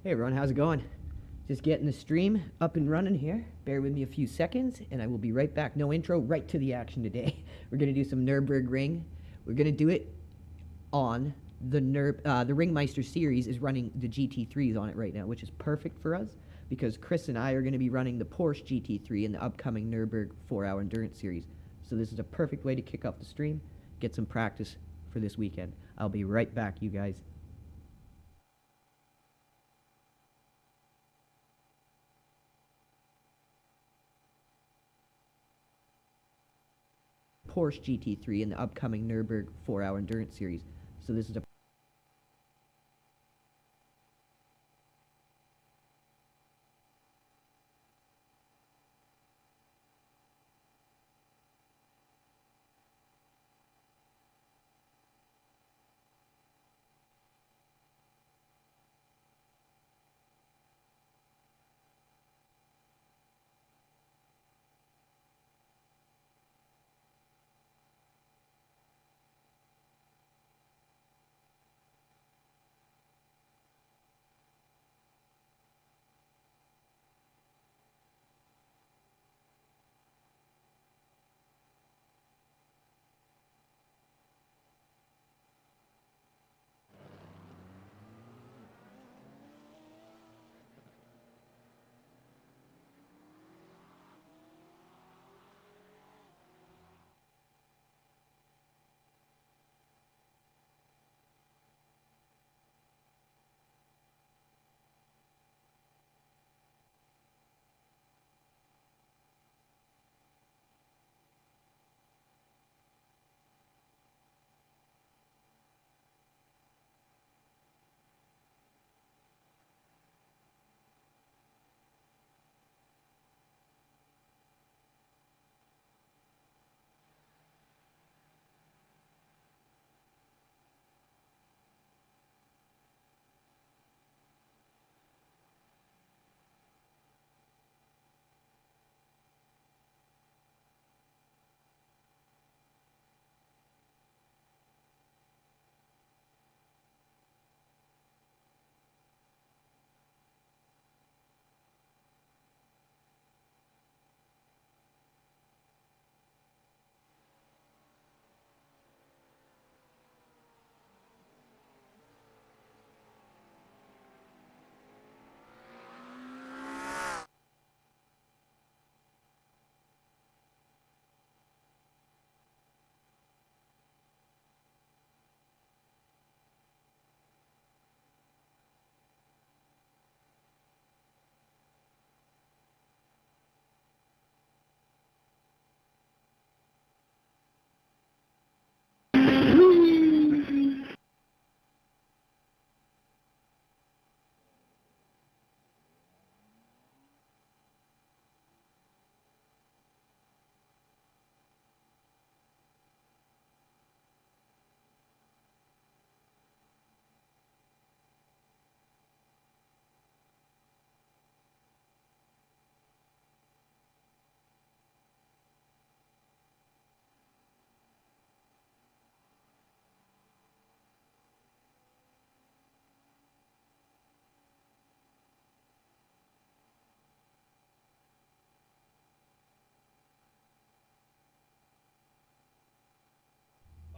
Hey everyone, how's it going? Just getting the stream up and running here. Bear with me a few seconds and I will be right back. No intro, right to the action today. We're going to do some Nürburgring. We're going to do it on the Ringmeister series is running the GT3s on it right now, which is perfect for us because Chris and I are going to be running the Porsche GT3 in the upcoming Nürburgring 4-hour endurance series. So this is a perfect way to kick off the stream, get some practice for this weekend. I'll be right back, you guys. Porsche GT3 in the upcoming Nürburgring 4-hour endurance series. So this is a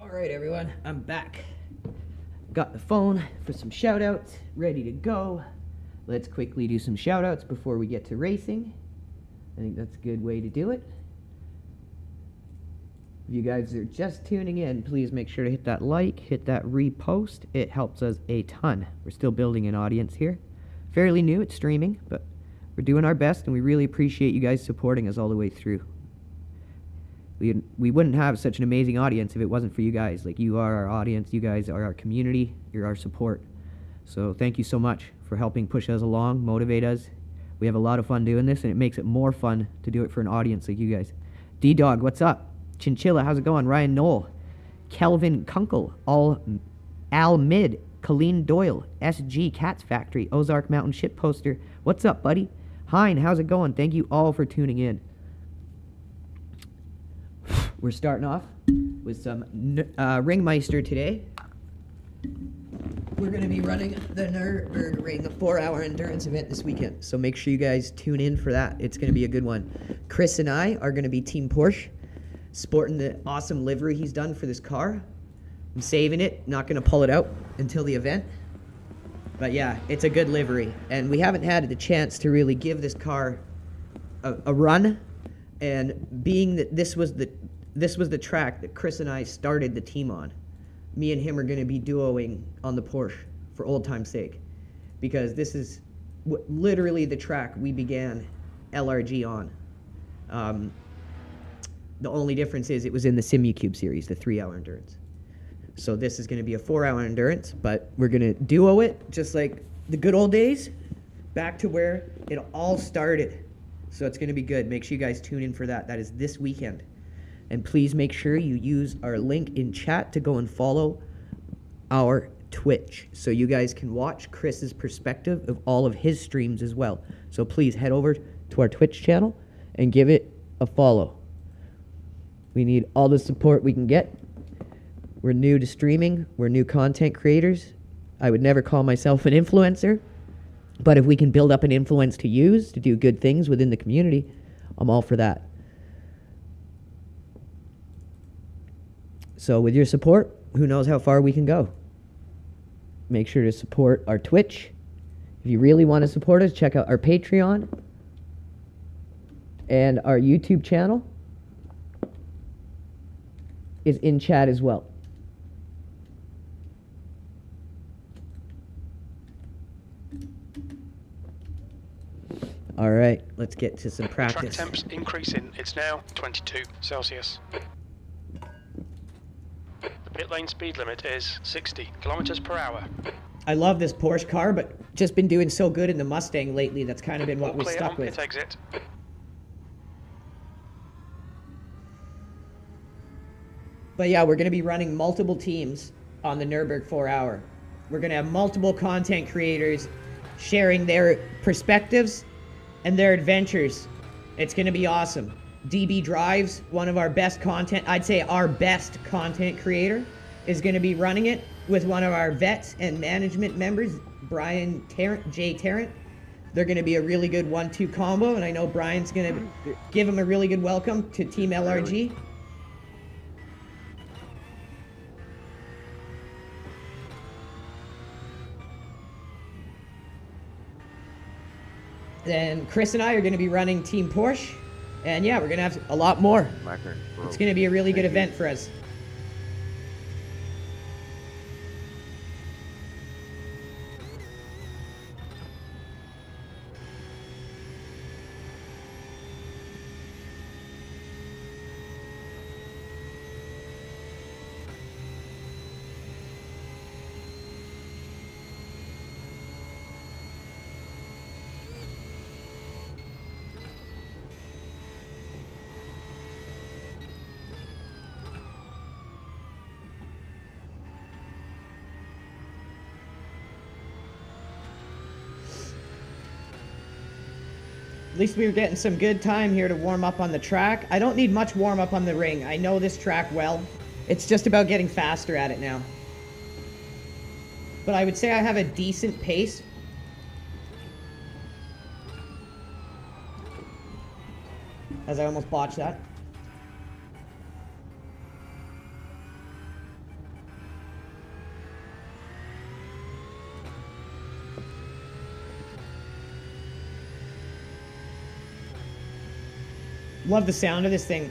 Alright everyone, I'm back. Got the phone for some shout-outs, ready to go. Let's quickly do some shout-outs before we get to racing. I think that's a good way to do it. If you guys are just tuning in, please make sure to hit that like, hit that repost. It helps us a ton. We're still building an audience here. Fairly new at streaming, but we're doing our best and we really appreciate you guys supporting us all the way through. We wouldn't have such an amazing audience if it wasn't for you guys. Like, you are our audience, you guys are our community, you're our support. So thank you so much for helping push us along, motivate us. We have a lot of fun doing this, and it makes it more fun to do it for an audience like you guys. D-Dog, what's up? Chinchilla, how's it going? Ryan Knoll, Kelvin Kunkel, Al Mid, Colleen Doyle, SG Cats Factory, Ozark Mountain Ship Poster. What's up, buddy? Hein, how's it going? Thank you all for tuning in. We're starting off with some Ringmeister today. we're going to be running the Nürburgring 4-hour endurance event this weekend. So make sure you guys tune in for that. It's going to be a good one. Chris and I are going to be Team Porsche, sporting the awesome livery he's done for this car. I'm saving it, not going to pull it out until the event. But yeah, it's a good livery. And we haven't had the chance to really give this car a run. And being that this was the track that Chris and I started the team on, me and him are going to be duoing on the Porsche for old time's sake, because this is literally the track we began LRG on. The only difference is it was in the Simucube series, the 3-hour endurance. So this is going to be a 4-hour endurance, but we're going to duo it just like the good old days, back to where it all started. So it's going to be good. Make sure you guys tune in for that. That is this weekend. And please make sure you use our link in chat to go and follow our Twitch, so you guys can watch Chris's perspective of all of his streams as well. So please head over to our Twitch channel and give it a follow. We need all the support we can get. We're new to streaming. We're new content creators. I would never call myself an influencer, but if we can build up an influence to use to do good things within the community, I'm all for that. So with your support, who knows how far we can go. Make sure to support our Twitch. If you really want to support us, check out our Patreon and our YouTube channel is in chat as well. All right, let's get to some practice. Track temps increasing. It's now 22 Celsius. The pit lane speed limit is 60 kilometers per hour. I love this Porsche car, but just been doing so good in the Mustang lately. That's kind of been what we're stuck with. Pit exit. But yeah, we're going to be running multiple teams on the Nürburgring 4-hour. We're going to have multiple content creators sharing their perspectives and their adventures. It's going to be awesome. DB Drives, one of our best content, I'd say our best content creator, is going to be running it with one of our vets and management members, Brian Jay Tarrant. They're going to be a really good 1-2 combo, and I know Brian's going to give him a really good welcome to Team LRG. Then Chris and I are going to be running Team Porsche. And yeah, we're going to have a lot more. It's going to be a really good event for us. At least we were getting some good time here to warm up on the track. I don't need much warm up on the ring. I know this track well. It's just about getting faster at it now. But I would say I have a decent pace. As I almost botched that. Love the sound of this thing.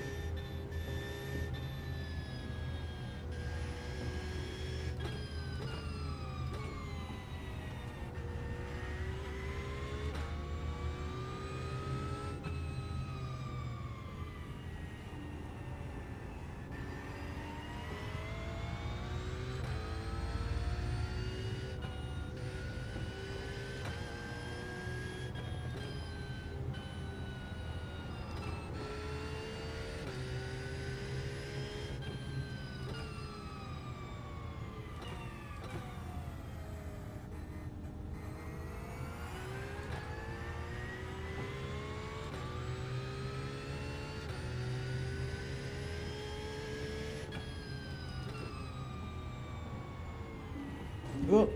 Whoa.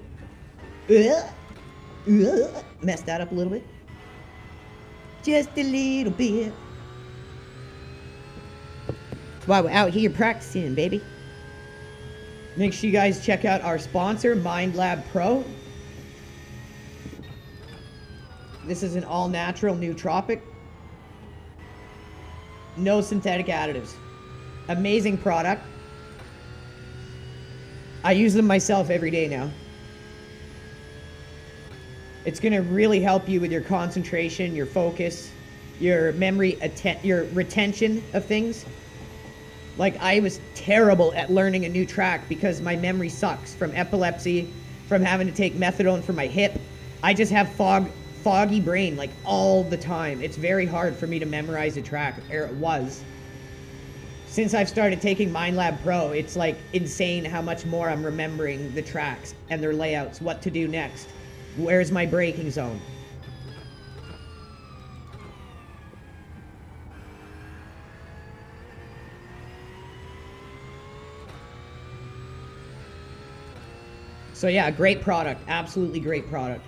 Messed that up a little bit. Just a little bit. That's why we're out here practicing, baby. Make sure you guys check out our sponsor, MindLab Pro. This is an all-natural nootropic. No synthetic additives. Amazing product. I use them myself every day now. It's gonna really help you with your concentration, your focus, your memory, your retention of things. Like, I was terrible at learning a new track because my memory sucks from epilepsy, from having to take methadone for my hip. I just have foggy brain, like, all the time. It's very hard for me to memorize a track, or it was. Since I've started taking MindLab Pro, it's like insane how much more I'm remembering the tracks and their layouts, what to do next. Where's my braking zone? So yeah, great product. Absolutely great product.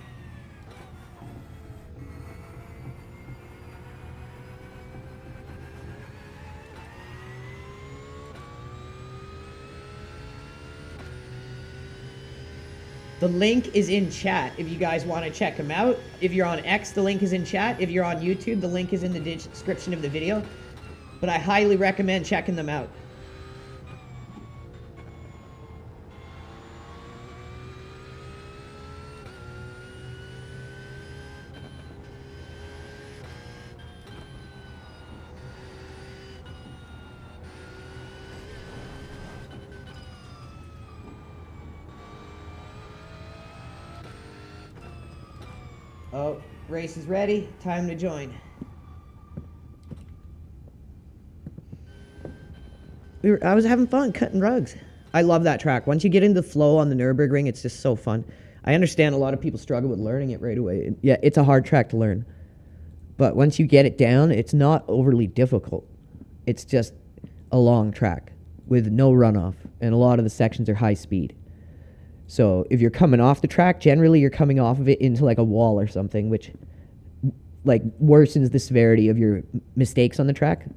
The link is in chat if you guys want to check them out. If you're on X, the link is in chat. If you're on YouTube, the link is in the description of the video. But I highly recommend checking them out. Oh, race is ready. Time to join. I was having fun cutting rugs. I love that track. Once you get into the flow on the Nürburgring, it's just so fun. I understand a lot of people struggle with learning it right away. Yeah, it's a hard track to learn. But once you get it down, it's not overly difficult. It's just a long track with no runoff, and a lot of the sections are high speed. So if you're coming off the track, generally you're coming off of it into like a wall or something, which like worsens the severity of your mistakes on the track.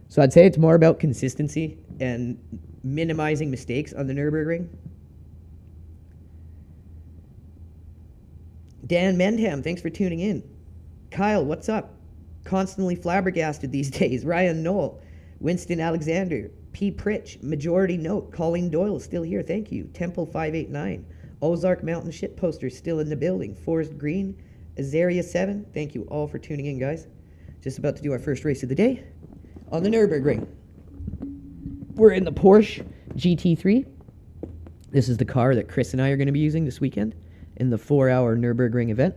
So I'd say it's more about consistency and minimizing mistakes on the Nürburgring. Dan Mendham, thanks for tuning in. Kyle, what's up? Constantly flabbergasted these days. Ryan Knoll, Winston Alexander, P. Pritch, Majority Note, Colleen Doyle still here, thank you. Temple 589, Ozark Mountain Shit Poster still in the building. Forest Green, Azaria 7, thank you all for tuning in, guys. Just about to do our first race of the day on the Nürburgring. We're in the Porsche GT3. This is the car that Chris and I are going to be using this weekend in the 4-hour Nürburgring event.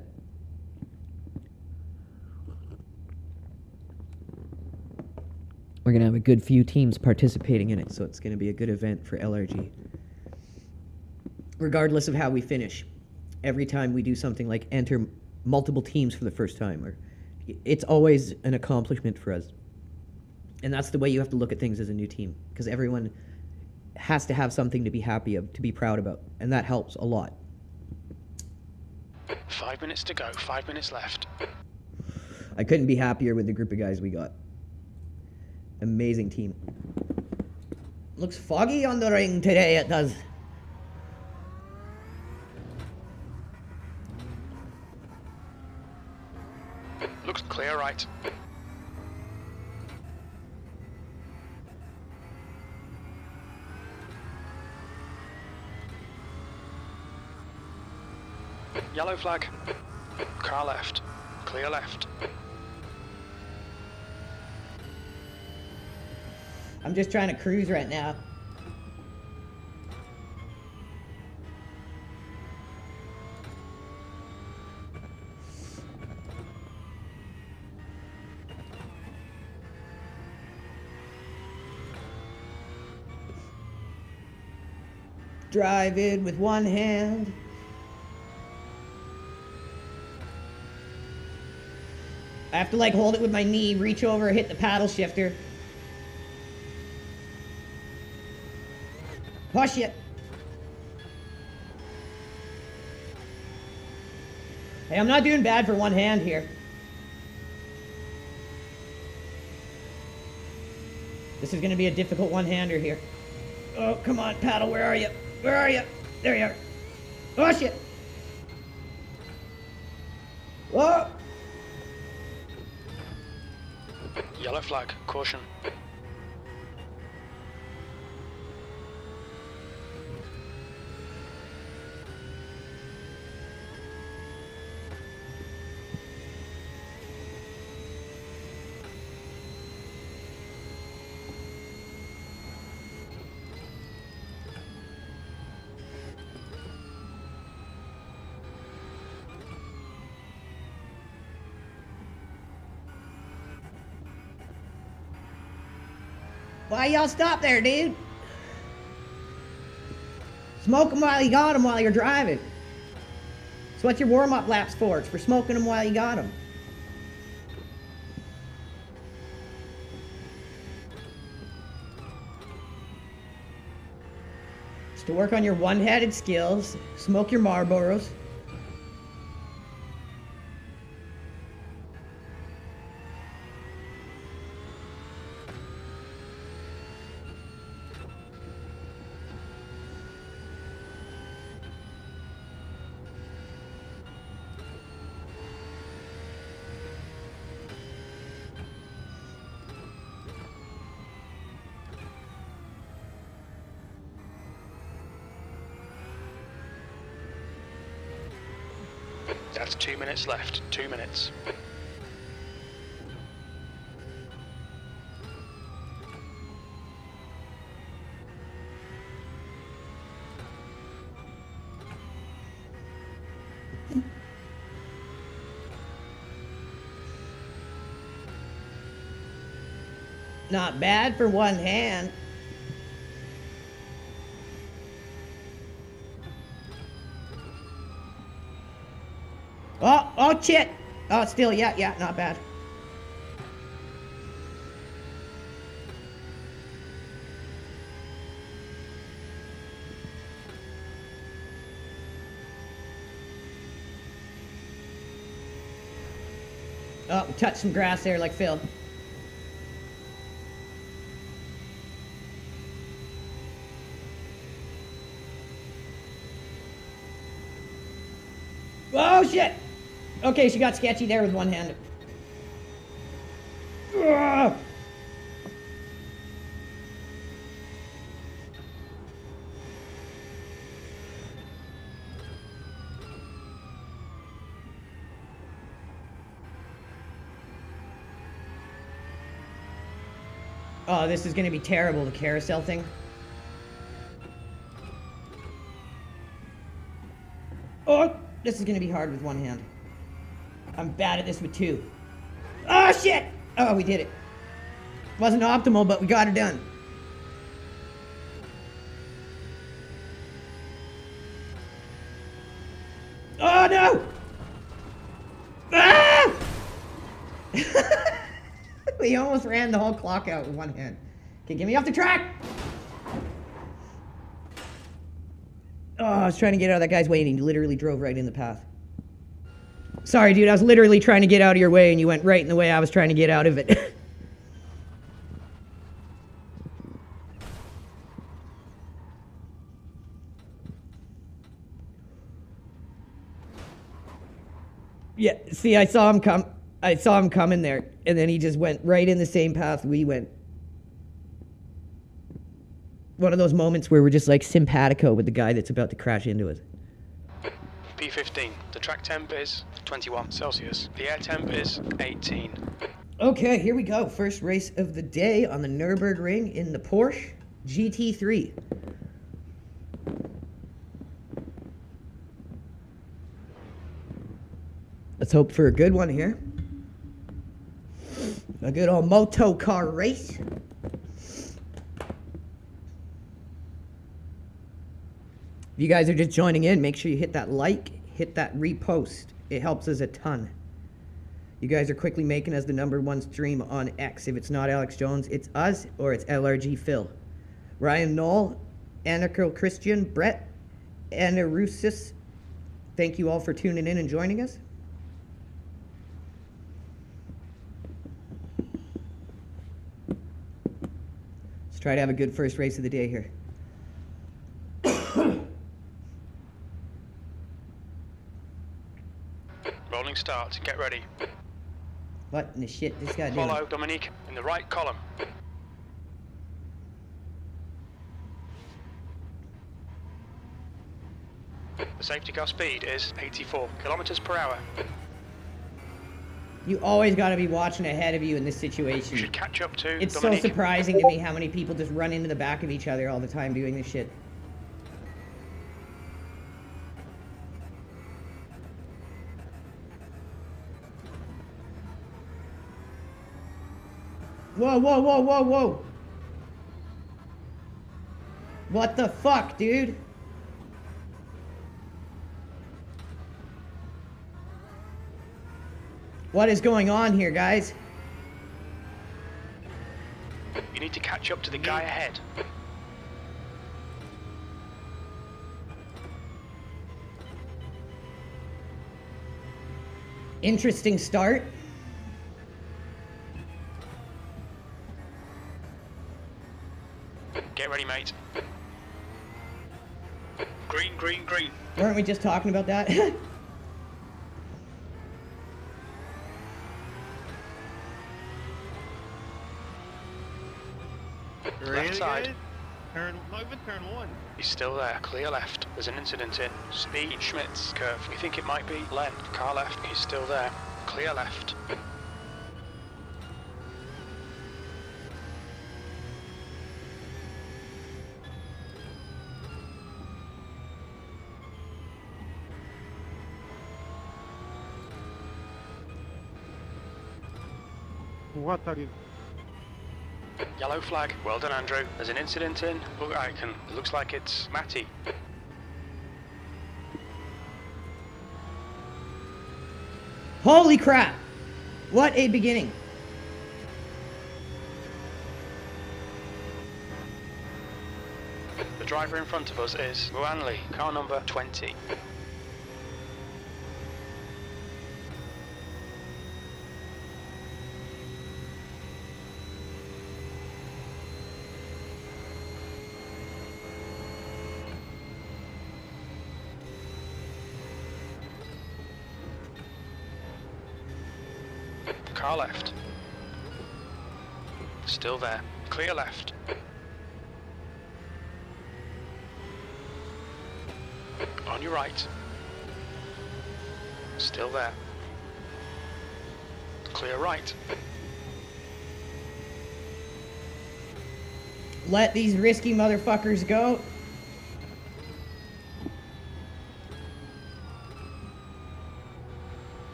We're going to have a good few teams participating in it, so it's going to be a good event for LRG. Regardless of how we finish, every time we do something like enter multiple teams for the first time, it's always an accomplishment for us. And that's the way you have to look at things as a new team, because everyone has to have something to be happy of, to be proud about, and that helps a lot. 5 minutes to go, 5 minutes left. I couldn't be happier with the group of guys we got. Amazing team. Looks foggy on the ring today, it does. Looks clear right. Yellow flag. Car left. Clear left. I'm just trying to cruise right now. Drive in with one hand. I have to like hold it with my knee, reach over, hit the paddle shifter. Push it. Hey, I'm not doing bad for one hand here. This is going to be a difficult one-hander here. Oh, come on, paddle. Where are you? Where are you? There you are. Oh, shit. Whoa. Yellow flag. Caution. Why y'all stop there, dude? Smoke them while you got them while you're driving. That's what your warm-up laps for. It's for smoking them while you got them. It's to work on your one-handed skills. Smoke your Marlboros. That's 2 minutes left. 2 minutes. Not bad for one hand. Oh, shit. Oh, still, yeah, not bad. Oh, touched some grass there like Phil. Oh, shit. Okay, she got sketchy there with one hand. Ugh. Oh, this is going to be terrible, the carousel thing. Oh, this is going to be hard with one hand. I'm bad at this with two. Oh, shit! Oh, we did it. Wasn't optimal, but we got it done. Oh, no! Ah! We almost ran the whole clock out with one hand. Okay, get me off the track! Oh, I was trying to get out of that guy's way and he literally drove right in the path. Sorry, dude, I was literally trying to get out of your way and you went right in the way I was trying to get out of it. Yeah, see, I saw him coming there, and then he just went right in the same path we went. One of those moments where we're just like simpatico with the guy that's about to crash into us. P15. The track temp is 21 Celsius. The air temp is 18. Okay, here we go. First race of the day on the Nürburgring in the Porsche GT3. Let's hope for a good one here. A good old moto car race. If you guys are just joining in, make sure you hit that like, hit that repost. It helps us a ton. You guys are quickly making us the #1 stream on X. If it's not Alex Jones, it's us or it's LRG Phil. Ryan Knoll, Anarcho Christian, Brett, and Iracing. Thank you all for tuning in and joining us. Try to have a good first race of the day here. Rolling start. Get ready. What in the shit this guy doing? Follow Dominique in the right column. The safety car speed is 84 kilometers per hour. You always got to be watching ahead of you in this You situation. should catch up to It's Dominique. so surprising to me how many people just run into the back of each other all the time doing this shit. Whoa, whoa, whoa, whoa, whoa. What the fuck, dude? What is going on here, guys? You need to catch up to the guy ahead. Interesting start. Get ready, mate. Green, green, green. Weren't we just talking about that? Left side. Not even turn one. He's still there. Clear left. There's an incident in Speed Schmitz curve. We think it might be left. Car left. He's still there. Clear left. What are you? Yellow flag. Well done, Andrew. There's an incident in. Look, it looks like it's Matty. Holy crap! What a beginning. The driver in front of us is Muanli, car number 20. Car left. Still there. Clear left. On your right. Still there. Clear right. Let these risky motherfuckers go.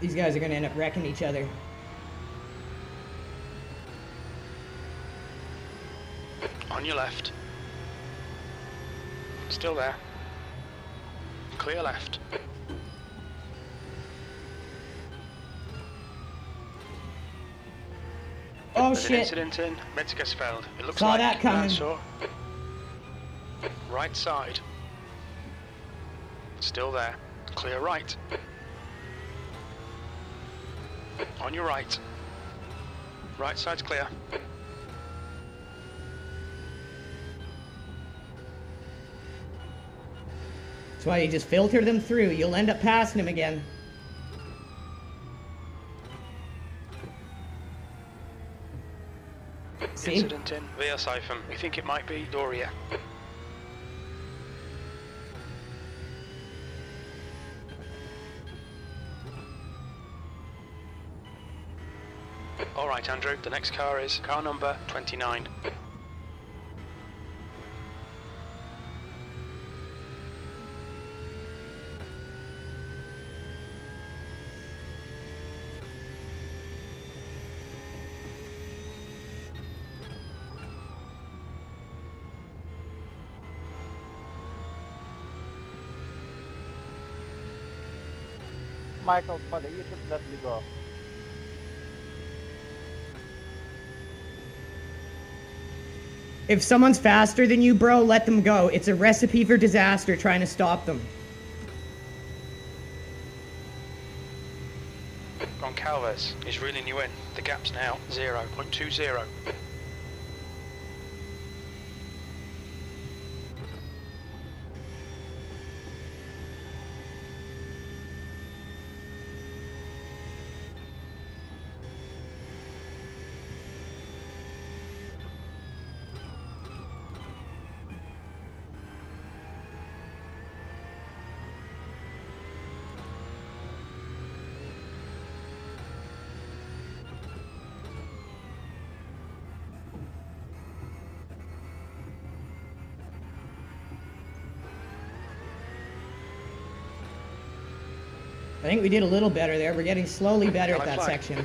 These guys are gonna end up wrecking each other. On your left. Still there. Clear left. Oh There's an shit. incident in Metzgersfeld. It looks Saw like that coming. Mansour. Right side. Still there. Clear right. On your right. Right side's clear. That's why you just filter them through. You'll end up passing them again. See? Incident in Weersiphon. We think it might be Doria. Alright, Andrew, the next car is car number 29. Michael, pala, you should let me go. If someone's faster than you, bro, let them go. It's a recipe for disaster trying to stop them. Goncalves is reeling you in. The gap's now 0.20. I think we did a little better there. We're getting slowly better at that Flag. section.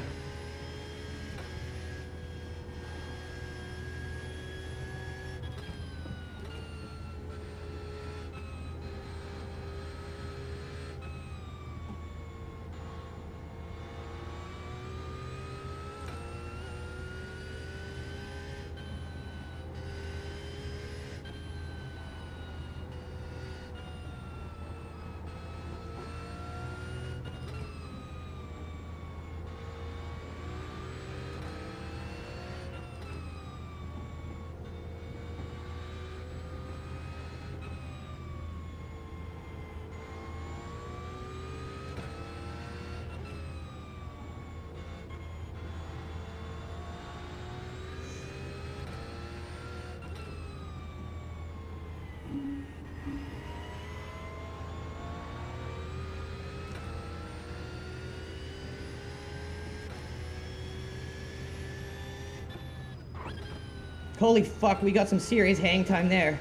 Holy fuck, we got some serious hang time there.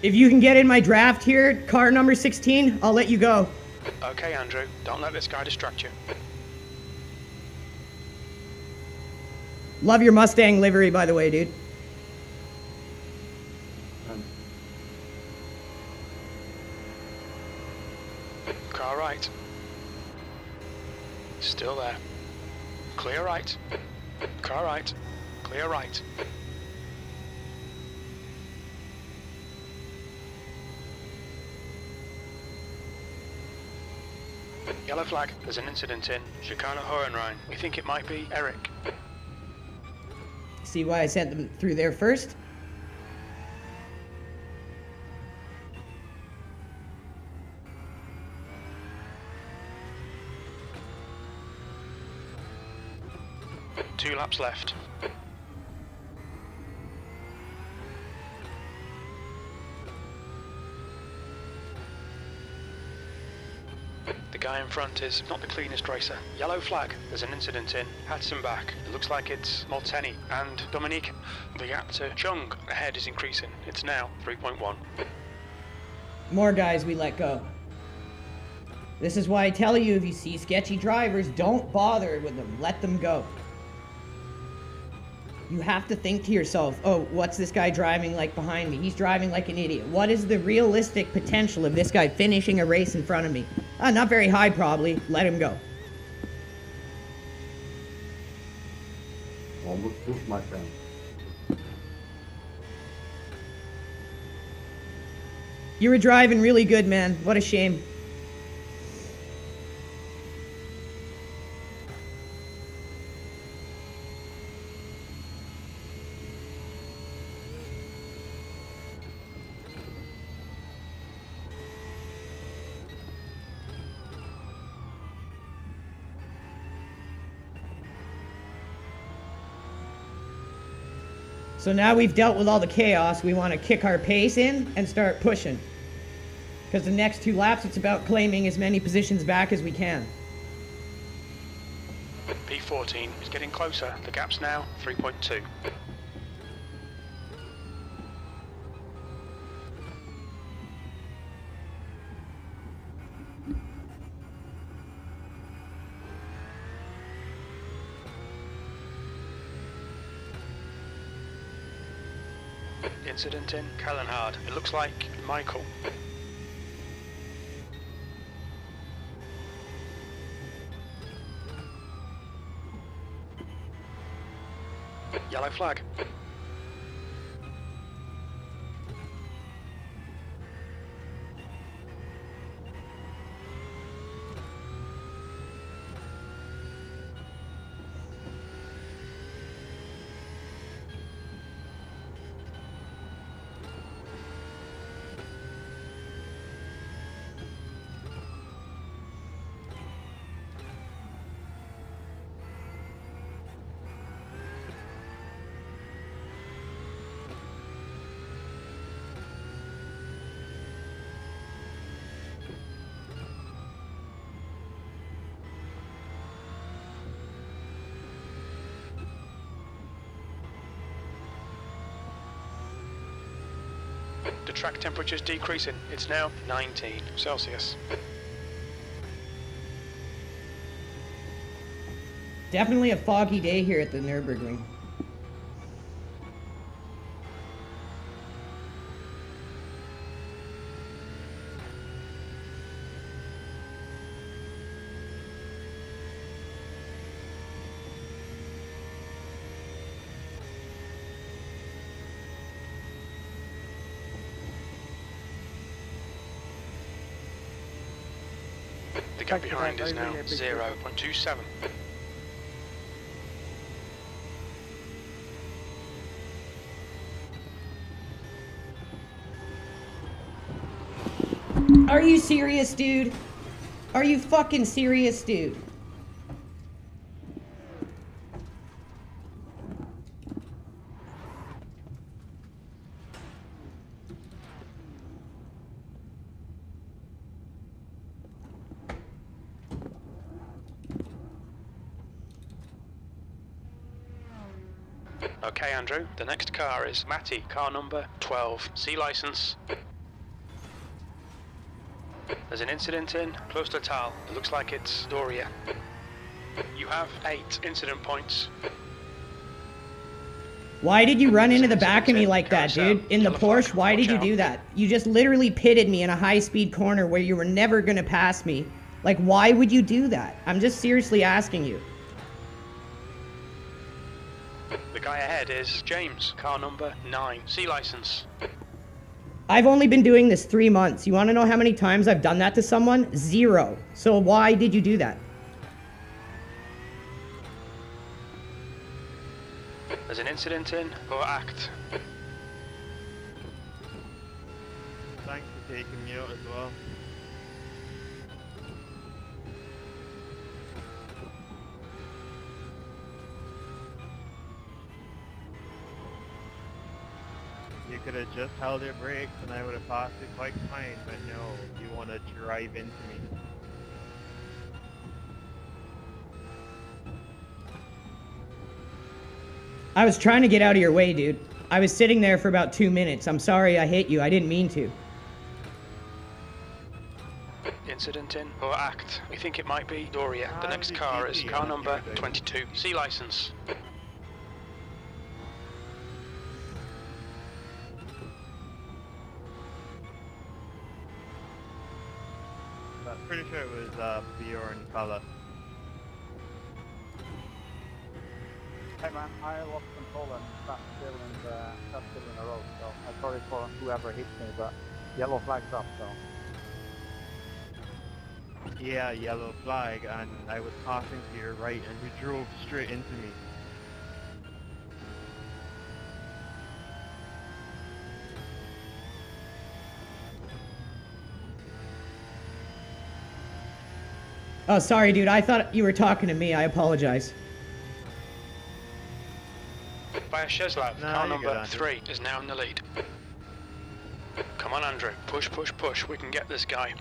If you can get in my draft here, car number 16, I'll let you go. Okay, Andrew, don't let this guy distract you. Love your Mustang livery, by the way, dude. Car right. Still there. Clear right. Car right. Clear right. Yellow flag. There's an incident in Chicana Hohenrhein. We think it might be Eric. See why I sent them through there first? Two laps left. The guy in front is not the cleanest racer. Yellow flag. There's an incident in Hatzenbach. It looks like it's Molteni and Dominique. The gap to Chung ahead is increasing. It's now 3.1. More guys we let go. This is why I tell you, if you see sketchy drivers, don't bother with them. Let them go. You have to think to yourself, oh, what's this guy driving like behind me? He's driving like an idiot. What is the realistic potential of this guy finishing a race in front of me? Not very high, probably. Let him go. Almost pushed my friend. You were driving really good, man. What a shame. So now we've dealt with all the chaos, we want to kick our pace in and start pushing. Because the next two laps, it's about claiming as many positions back as we can. P14 is getting closer. The gap's now 3.2. Incident in Callanhard. It looks like Michael. Yellow flag. The track temperature is decreasing. It's now 19 Celsius. Definitely a foggy day here at the Nürburgring. The gap behind is now 0.27. Are you serious, dude? Are you fucking serious, dude? Okay, Andrew, the next car is Matty, car number 12. C license. There's an incident in close to Tal. It looks like it's Doria. You have 8 incident points. Why did you run into the back of me like that, dude? In the Yellow flag, Porsche, why did you watch do out. that? You just literally pitted me in a high-speed corner where you were never gonna pass me. Like, why would you do that? I'm just seriously asking you. The guy ahead is James, car number 9. C license. I've only been doing this 3 months. You wanna know how many times I've done that to someone? 0. So why did you do that? There's an incident in or act. Thanks for taking me out as well. You could have just held your brakes and I would have passed it quite fine, but no, you want to drive into me. I was trying to get out of your way, dude. I was sitting there for about 2 minutes. I'm sorry I hit you. I didn't mean to. Incident in or act. We think it might be Doria. The How next did car you is see car on number your day? 22. C license. I'm pretty sure it was Bjorn fella. Hey man, I lost control and sat still in a row, so I'm sorry for whoever hit me, but yellow flag's up, so. Yeah, yellow flag, and I was passing to your right and you drove straight into me. Oh, sorry, dude. I thought you were talking to me. I apologize. By a Cheslab, No, car you're number good, Andrew. 3 is now in the lead. Come on, Andrew. Push, push, push. We can get this guy.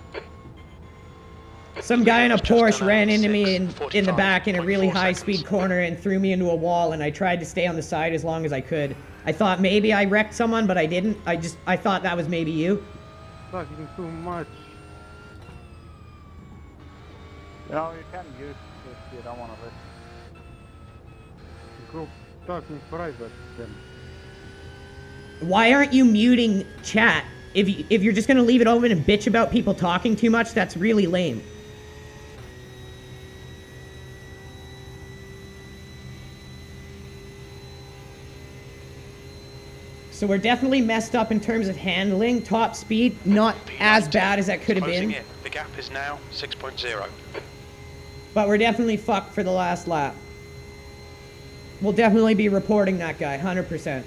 Some guy in a It's just Porsche done ran at into me in the 6:45.4 back in a really high-speed seconds. corner and threw me into a wall, and I tried to stay on the side as long as I could. I thought maybe I wrecked someone, but I didn't. I thought that was maybe you. Talking too much. You know, you can use if you don't want to risk. Go talking private then. Why aren't you muting chat? If you're just gonna leave it open and bitch about people talking too much, that's really lame. So we're definitely messed up in terms of handling. Top speed, not as bad as that could have Closing been. in. The gap is now 6.0. But we're definitely fucked for the last lap. We'll definitely be reporting that guy, 100%.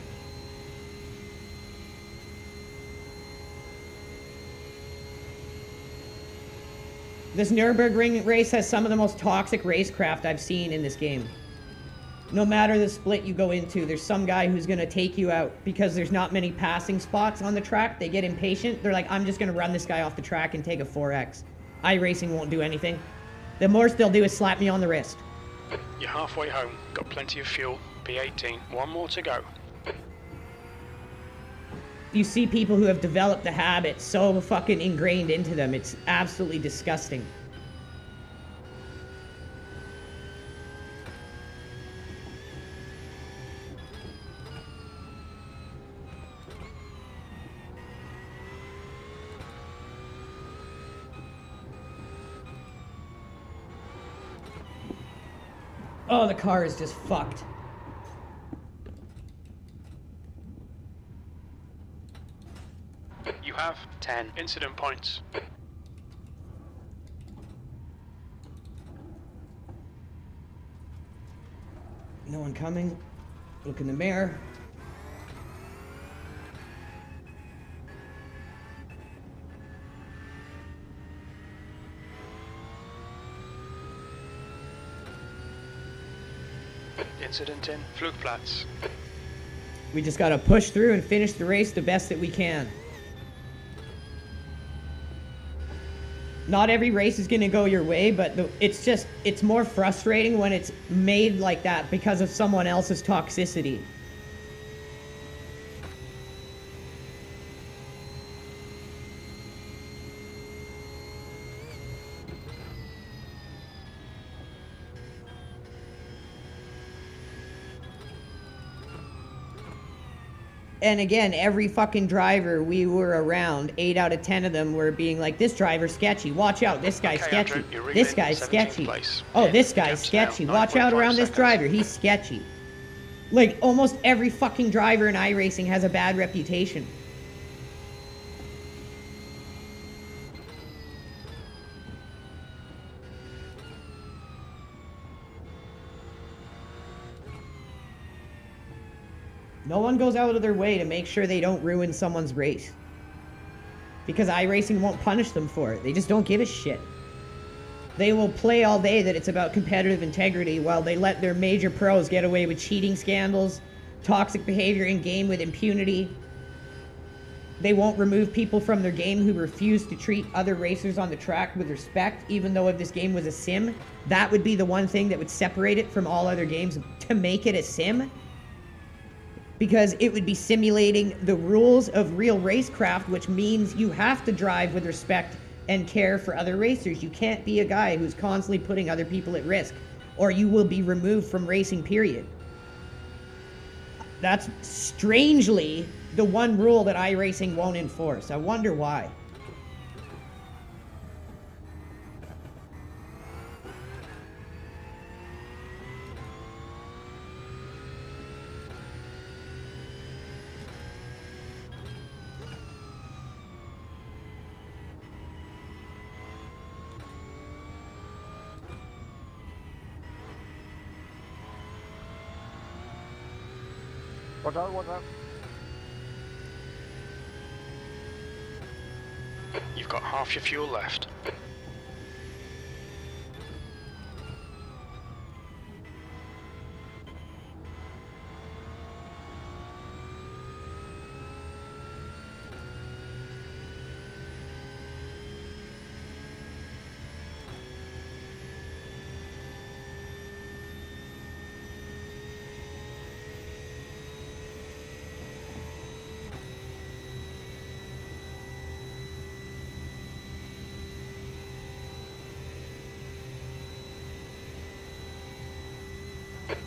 This Nürburgring race has some of the most toxic racecraft I've seen in this game. No matter the split you go into, there's some guy who's going to take you out because there's not many passing spots on the track. They get impatient. They're like, I'm just going to run this guy off the track and take a 4X. iRacing won't do anything. The most they'll do is slap me on the wrist. You're halfway home. Got plenty of fuel. P18. One more to go. You see people who have developed the habit so fucking ingrained into them. It's absolutely disgusting. Oh, the car is just fucked. You have 10 incident points. No one coming. Look in the mirror. Incident in Flugplatz. We just gotta push through and finish the race the best that we can. Not every race is gonna go your way, but it's more frustrating when it's made like that because of someone else's toxicity. And again, every fucking driver we were around, 8 out of 10 of them were being like, this driver's sketchy. Watch out, this guy's Okay, sketchy. Andrew, you're This in guy's 17th sketchy. place. Oh, Yeah, this the guy's gap's now sketchy. Watch out 9.5 around this seconds. driver. He's sketchy. Like, almost every fucking driver in iRacing has a bad reputation. No one goes out of their way to make sure they don't ruin someone's race. Because iRacing won't punish them for it. They just don't give a shit. They will play all day that it's about competitive integrity while they let their major pros get away with cheating scandals, toxic behavior in game with impunity. They won't remove people from their game who refuse to treat other racers on the track with respect, even though if this game was a sim, that would be the one thing that would separate it from all other games, to make it a sim. Because it would be simulating the rules of real racecraft, which means you have to drive with respect and care for other racers. You can't be a guy who's constantly putting other people at risk, or you will be removed from racing, period. That's strangely the one rule that iRacing won't enforce. I wonder why. Watch out, watch out. You've got half your fuel left.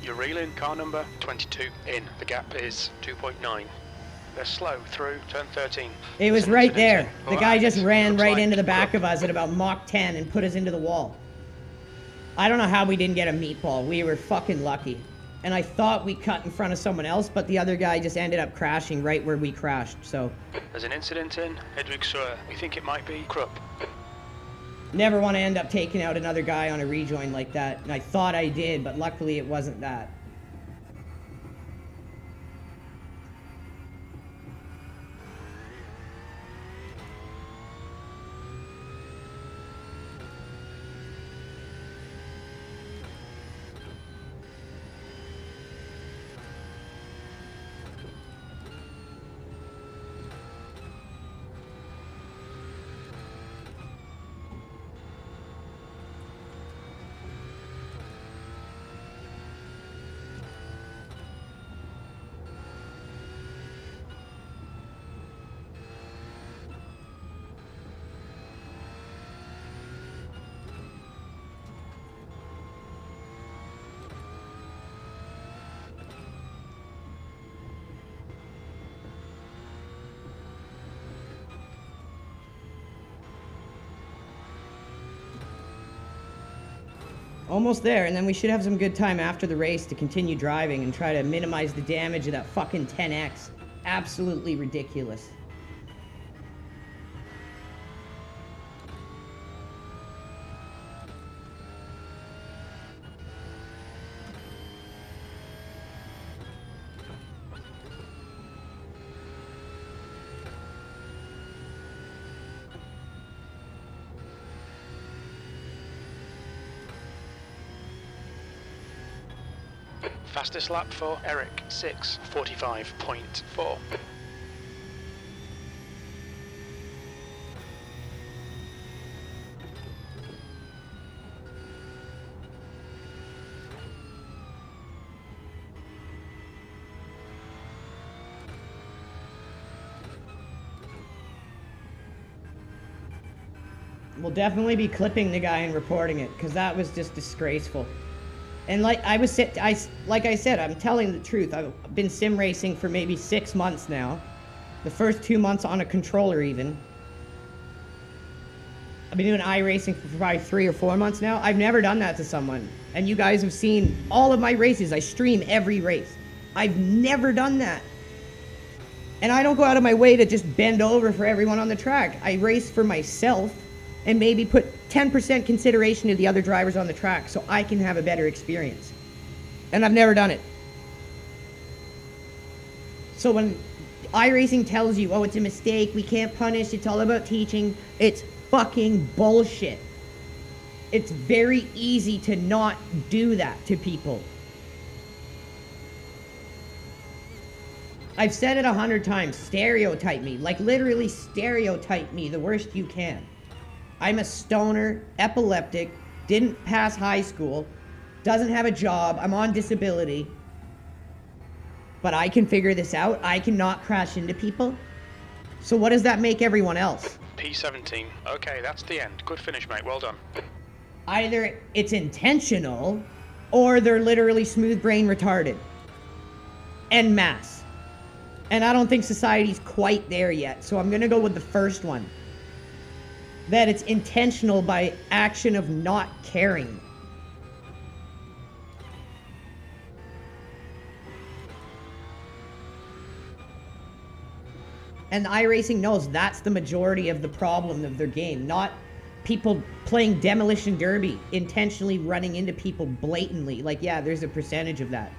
You're reeling. Car number 22 in. The gap is 2.9. They're slow through turn 13. It was There's an right incident there. in. The Well, guy just it ran looks right like into the back crook. of us at about Mach 10 and put us into the wall. I don't know how we didn't get a meatball. We were fucking lucky. And I thought we cut in front of someone else, but the other guy just ended up crashing right where we crashed, so... There's an incident in Hedwig Sur. We think it might be Krupp. Never want to end up taking out another guy on a rejoin like that. And I thought I did, but luckily it wasn't that. Almost there, and then we should have some good time after the race to continue driving and try to minimize the damage of that fucking 10X. Absolutely ridiculous. Fastest lap for Eric, 6:45.4. We'll definitely be clipping the guy and reporting it, because that was just disgraceful. And like I said, I'm telling the truth. I've been sim racing for maybe 6 months now. The first 2 months on a controller even. I've been doing iRacing for probably 3 or 4 months now. I've never done that to someone. And you guys have seen all of my races. I stream every race. I've never done that. And I don't go out of my way to just bend over for everyone on the track. I race for myself and maybe put 10% consideration to the other drivers on the track so I can have a better experience. And I've never done it. So when iRacing tells you, oh, it's a mistake, we can't punish, it's all about teaching, it's fucking bullshit. It's very easy to not do that to people. I've said it 100 times, stereotype me, like literally stereotype me the worst you can. I'm a stoner, epileptic, didn't pass high school, doesn't have a job, I'm on disability. But I can figure this out. I cannot crash into people. So what does that make everyone else? P17. Okay, that's the end. Good finish, mate. Well done. Either it's intentional, or they're literally smooth brain retarded. En masse. And I don't think society's quite there yet, so I'm gonna go with the first one. That it's intentional by action of not caring. And iRacing knows that's the majority of the problem of their game, not people playing Demolition Derby, intentionally running into people blatantly. Like, yeah, there's a percentage of that.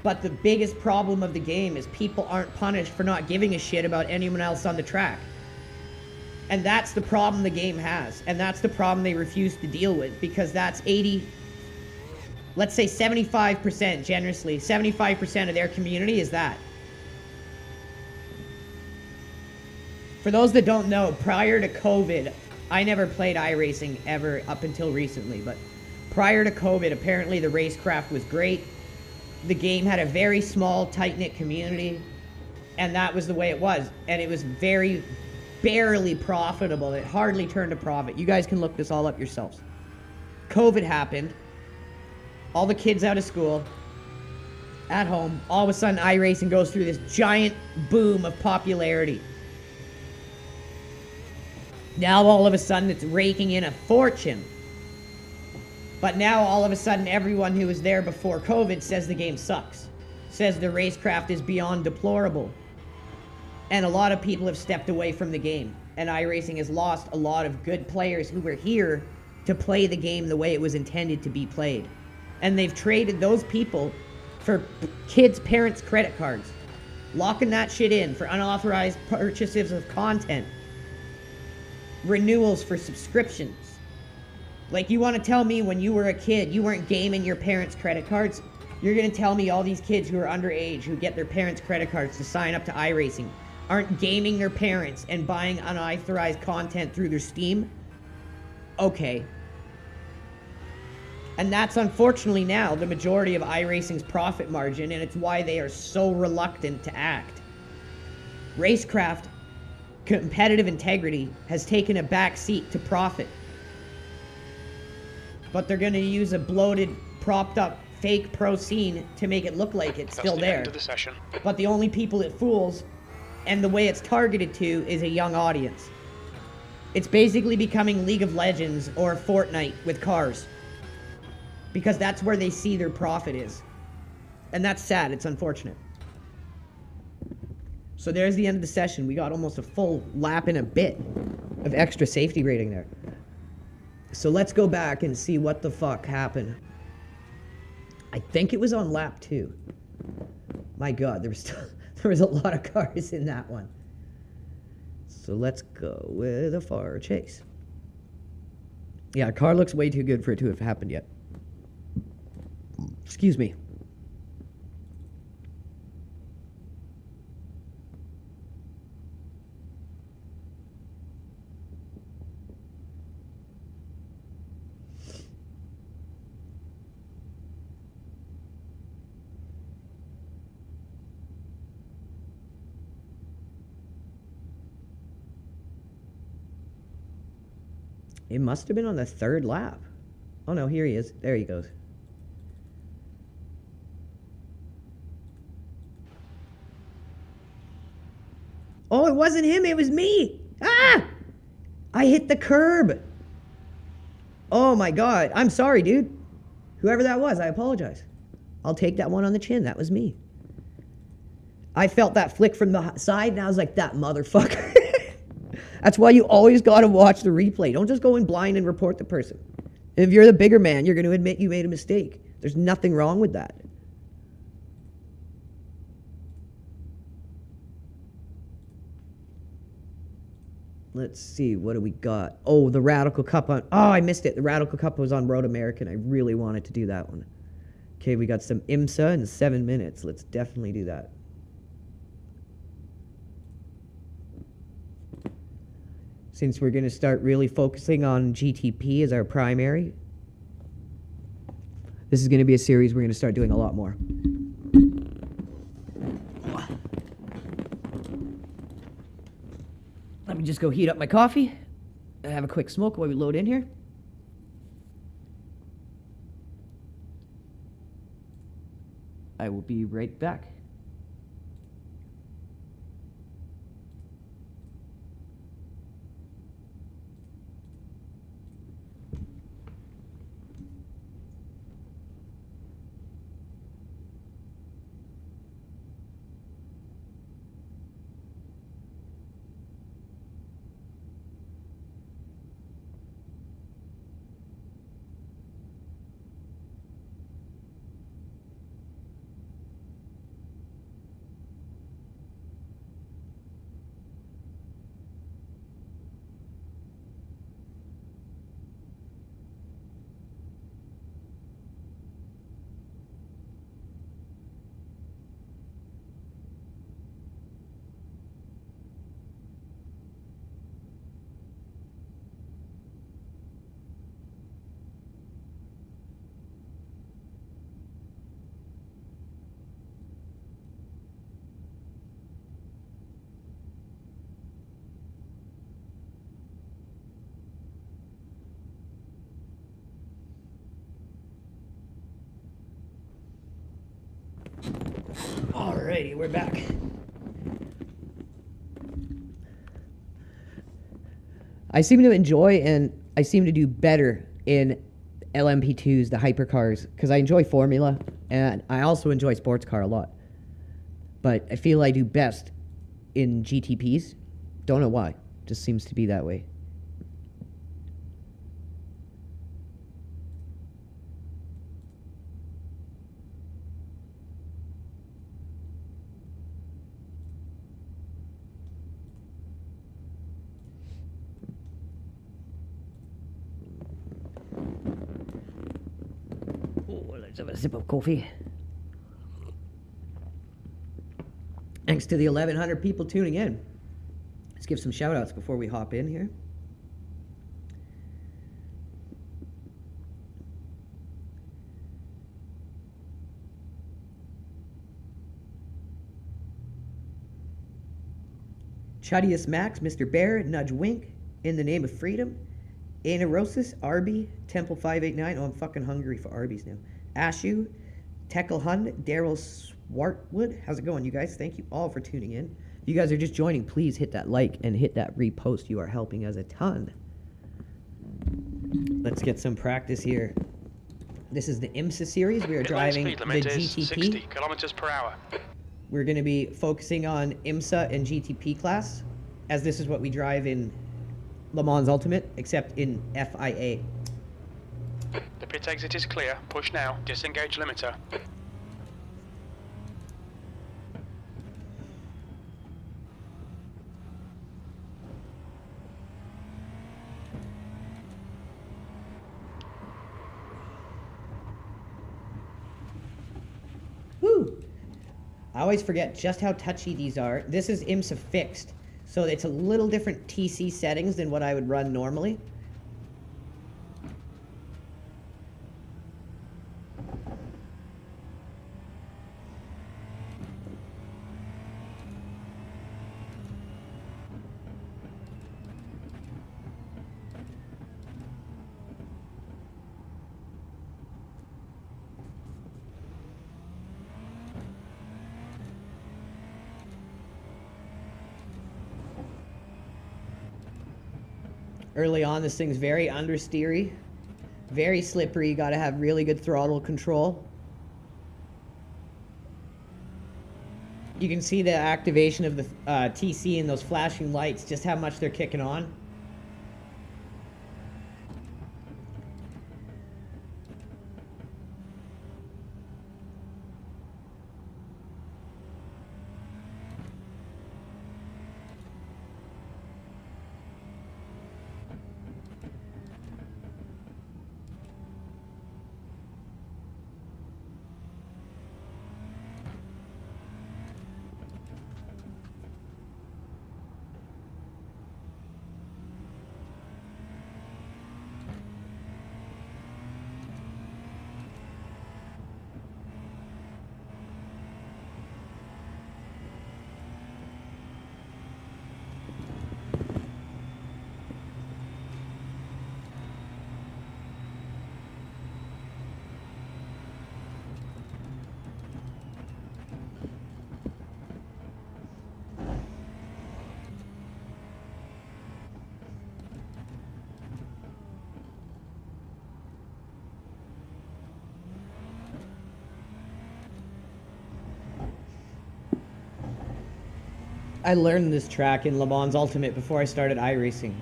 But the biggest problem of the game is people aren't punished for not giving a shit about anyone else on the track. And that's the problem the game has. And that's the problem they refuse to deal with, because that's 80, let's say 75% generously, 75% of their community is that. For those that don't know, prior to COVID, I never played iRacing ever up until recently, but prior to COVID, apparently the racecraft was great. The game had a very small, tight-knit community, and that was the way it was. And it was very, barely profitable. It hardly turned a profit. You guys can look this all up yourselves. COVID happened. All the kids out of school. at home. All of a sudden, iRacing goes through this giant boom of popularity. Now, all of a sudden, it's raking in a fortune. But now, all of a sudden, everyone who was there before COVID says the game sucks. Says the racecraft is beyond deplorable. And a lot of people have stepped away from the game. And iRacing has lost a lot of good players who were here to play the game the way it was intended to be played. And they've traded those people for kids' parents' credit cards. Locking that shit in for unauthorized purchases of content. Renewals for subscriptions. Like, you want to tell me when you were a kid, you weren't gaming your parents' credit cards? You're going to tell me all these kids who are underage, who get their parents' credit cards to sign up to iRacing, aren't gaming their parents and buying unauthorized content through their Steam? Okay. And that's unfortunately now the majority of iRacing's profit margin, and it's why they are so reluctant to act. Racecraft, competitive integrity, has taken a back seat to profit. But they're going to use a bloated, propped up, fake pro scene to make it look like it's still there. End of the session. But the only people it fools, and the way it's targeted to, is a young audience. It's basically becoming League of Legends or Fortnite with cars. Because that's where they see their profit is. And that's sad, it's unfortunate. So there's the end of the session. We got almost a full lap and a bit of extra safety rating there. So let's go back and see what the fuck happened. I think it was on lap 2. My god, there was a lot of cars in that one. So let's go with a far chase. Yeah, car looks way too good for it to have happened yet. Excuse me. It must have been on the 3rd lap. Oh no, here he is. There he goes. Oh, it wasn't him, it was me! Ah! I hit the curb! Oh my god, I'm sorry, dude. Whoever that was, I apologize. I'll take that one on the chin, that was me. I felt that flick from the side and I was like, that motherfucker. That's why you always gotta watch the replay. Don't just go in blind and report the person. If you're the bigger man, you're gonna admit you made a mistake. There's nothing wrong with that. Let's see, what do we got? Oh, the Radical Cup on... Oh, I missed it. The Radical Cup was on Road American. I really wanted to do that one. Okay, we got some IMSA in 7 minutes. Let's definitely do that. Since we're going to start really focusing on GTP as our primary, this is going to be a series we're going to start doing a lot more. Let me just go heat up my coffee and have a quick smoke while we load in here. I will be right back. Alrighty, we're back. I seem to enjoy and I seem to do better in LMP2s, the hypercars, because I enjoy Formula and I also enjoy sports car a lot. But I feel I do best in GTPs. Don't know why. Just seems to be that way. Oh, let's have a sip of coffee. Thanks to the 1,100 people tuning in. Let's give some shout outs before we hop in here. Chuddius Max, Mr. Bear, Nudge Wink, In the Name of Freedom, Anarosis, Arby, Temple 589. Oh, I'm fucking hungry for Arby's now. Ashu, Tekel Hun, Daryl Swartwood. How's it going, you guys? Thank you all for tuning in. If you guys are just joining, please hit that like and hit that repost. You are helping us a ton. Let's get some practice here. This is the IMSA series. We are driving the GTP. 60 kilometers per hour. We're going to be focusing on IMSA and GTP class, as this is what we drive in Le Mans Ultimate, except in FIA. The pit exit is clear. Push now. Disengage limiter. Woo! I always forget just how touchy these are. This is IMSA fixed, so it's a little different TC settings than what I would run normally. Early on, this thing's very understeery, very slippery. You gotta have really good throttle control. You can see the activation of the TC and those flashing lights, just how much they're kicking on. I learned this track in Le Mans Ultimate before I started iRacing.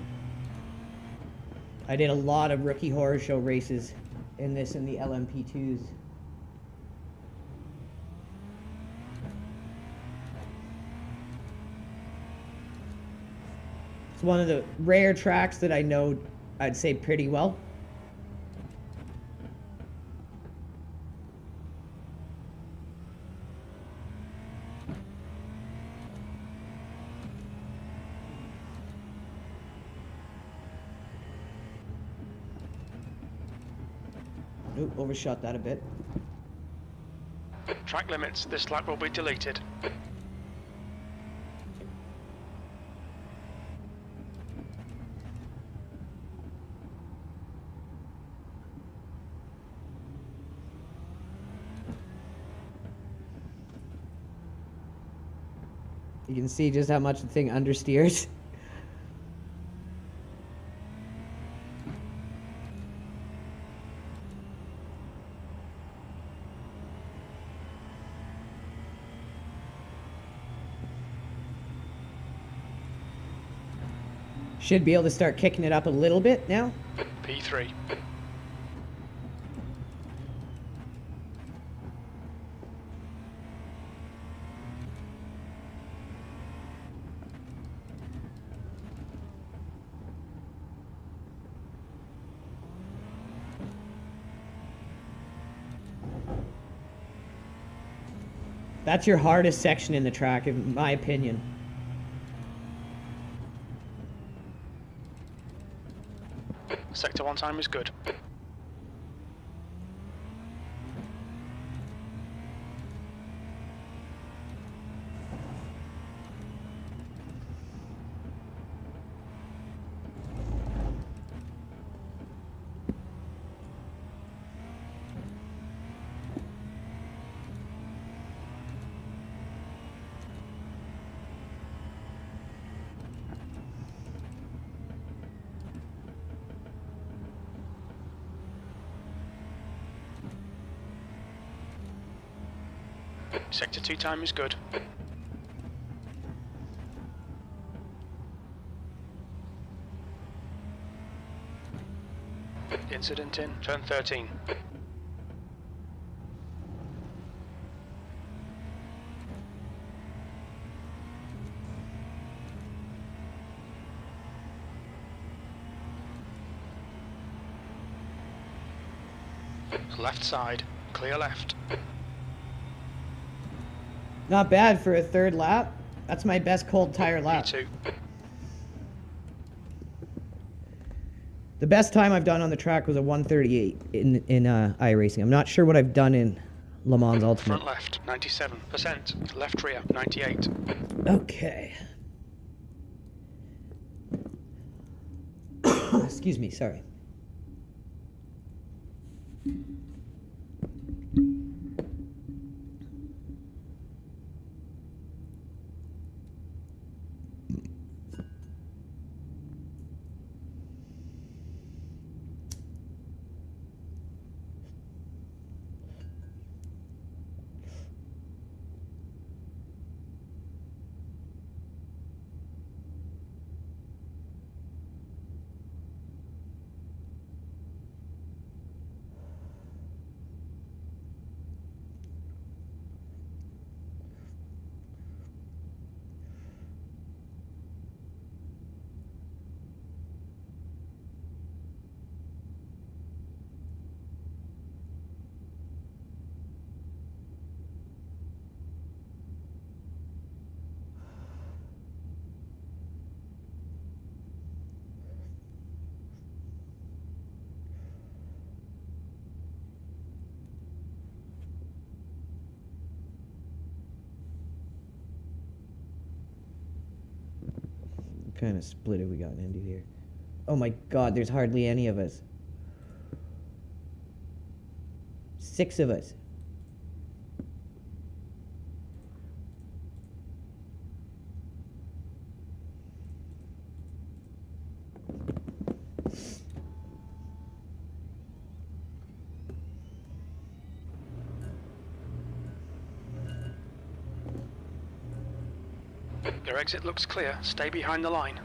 I did a lot of Rookie Horror Show races in this in the LMP2s. It's one of the rare tracks that I know, I'd say, pretty well. Oop, overshot that a bit. Track limits. This lap will be deleted. You can see just how much the thing understeers. Should be able to start kicking it up a little bit now. P3. That's your hardest section in the track, in my opinion. Sector 1 time is good. Sector 2 time is good. Incident in turn 13. Left side, clear left. Not bad for a third lap. That's my best cold tire lap. P2. The best time I've done on the track was a 1:38 in iRacing. I'm not sure what I've done in Le Mans Ultimate. Front left, 97%. Left rear, 98. Okay. Excuse me, sorry. What kind of split have we gotten into here? Oh my god, there's hardly any of us. 6 of us. Your exit looks clear. Stay behind the line.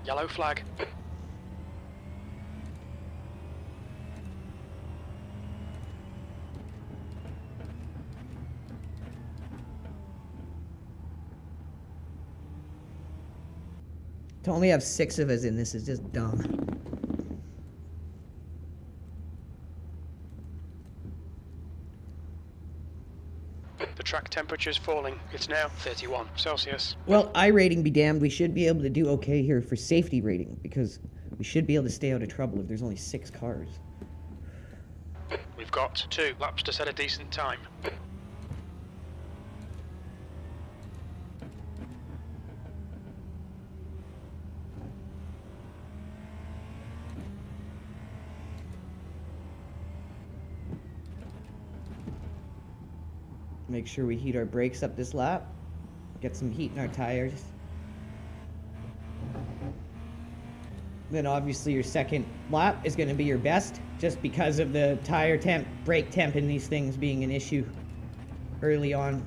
Yellow flag. To only have 6 of us in this is just dumb. The track temperature is falling. It's now 31 Celsius. Well, iRating be damned, we should be able to do okay here for safety rating, because we should be able to stay out of trouble if there's only 6 cars. We've got 2 laps to set a decent time. Make sure we heat our brakes up this lap. Get some heat in our tires. Then obviously your second lap is going to be your best, just because of the tire temp, brake temp, and these things being an issue early on.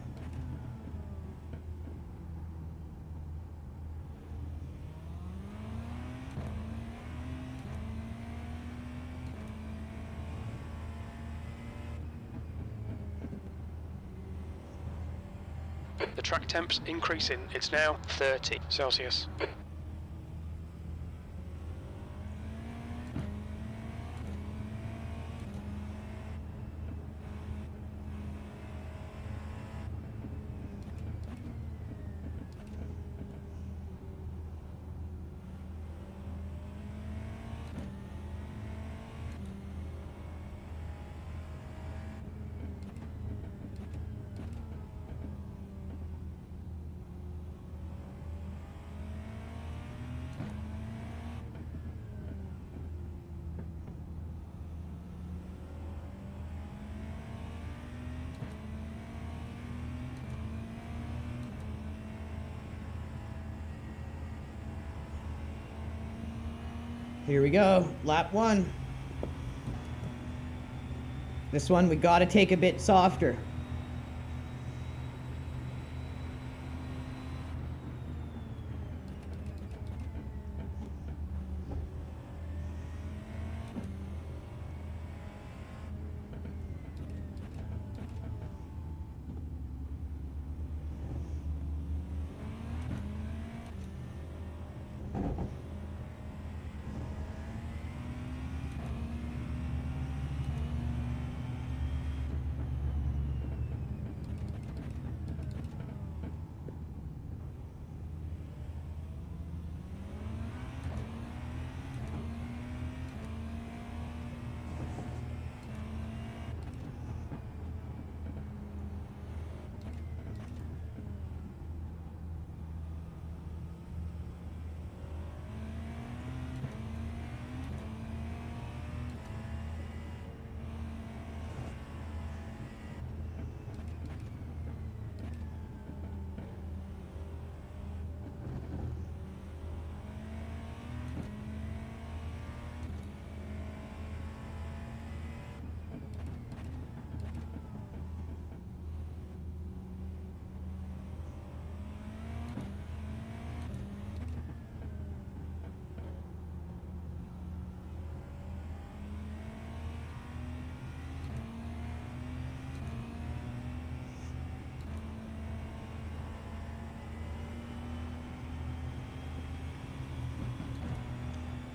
The track temp's increasing. It's now 30 Celsius. Here we go, lap 1. This one we gotta take a bit softer.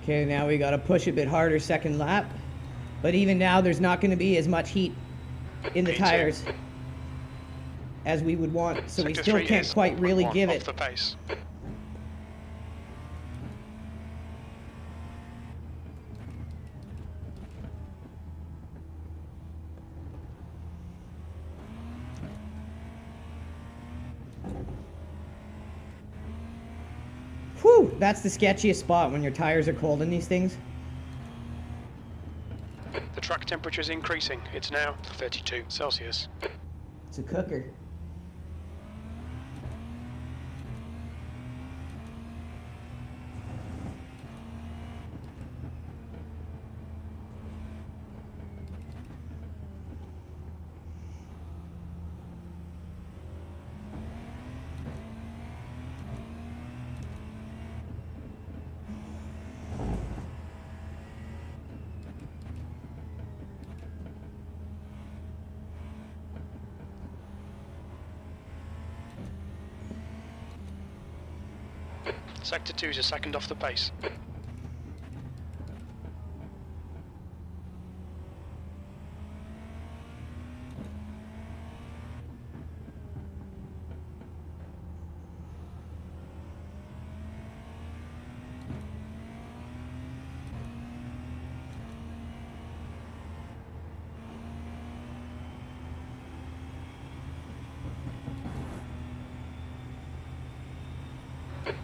Okay, now we gotta push a bit harder second lap. But even now, there's not gonna be as much heat in the tires as we would want, so we Sector still 3 can't is quite really 1.1 give off it. the pace. Whew, that's the sketchiest spot when your tires are cold in these things. The track temperature is increasing. It's now 32 Celsius. It's a cooker. Sector 2 is a second off the pace.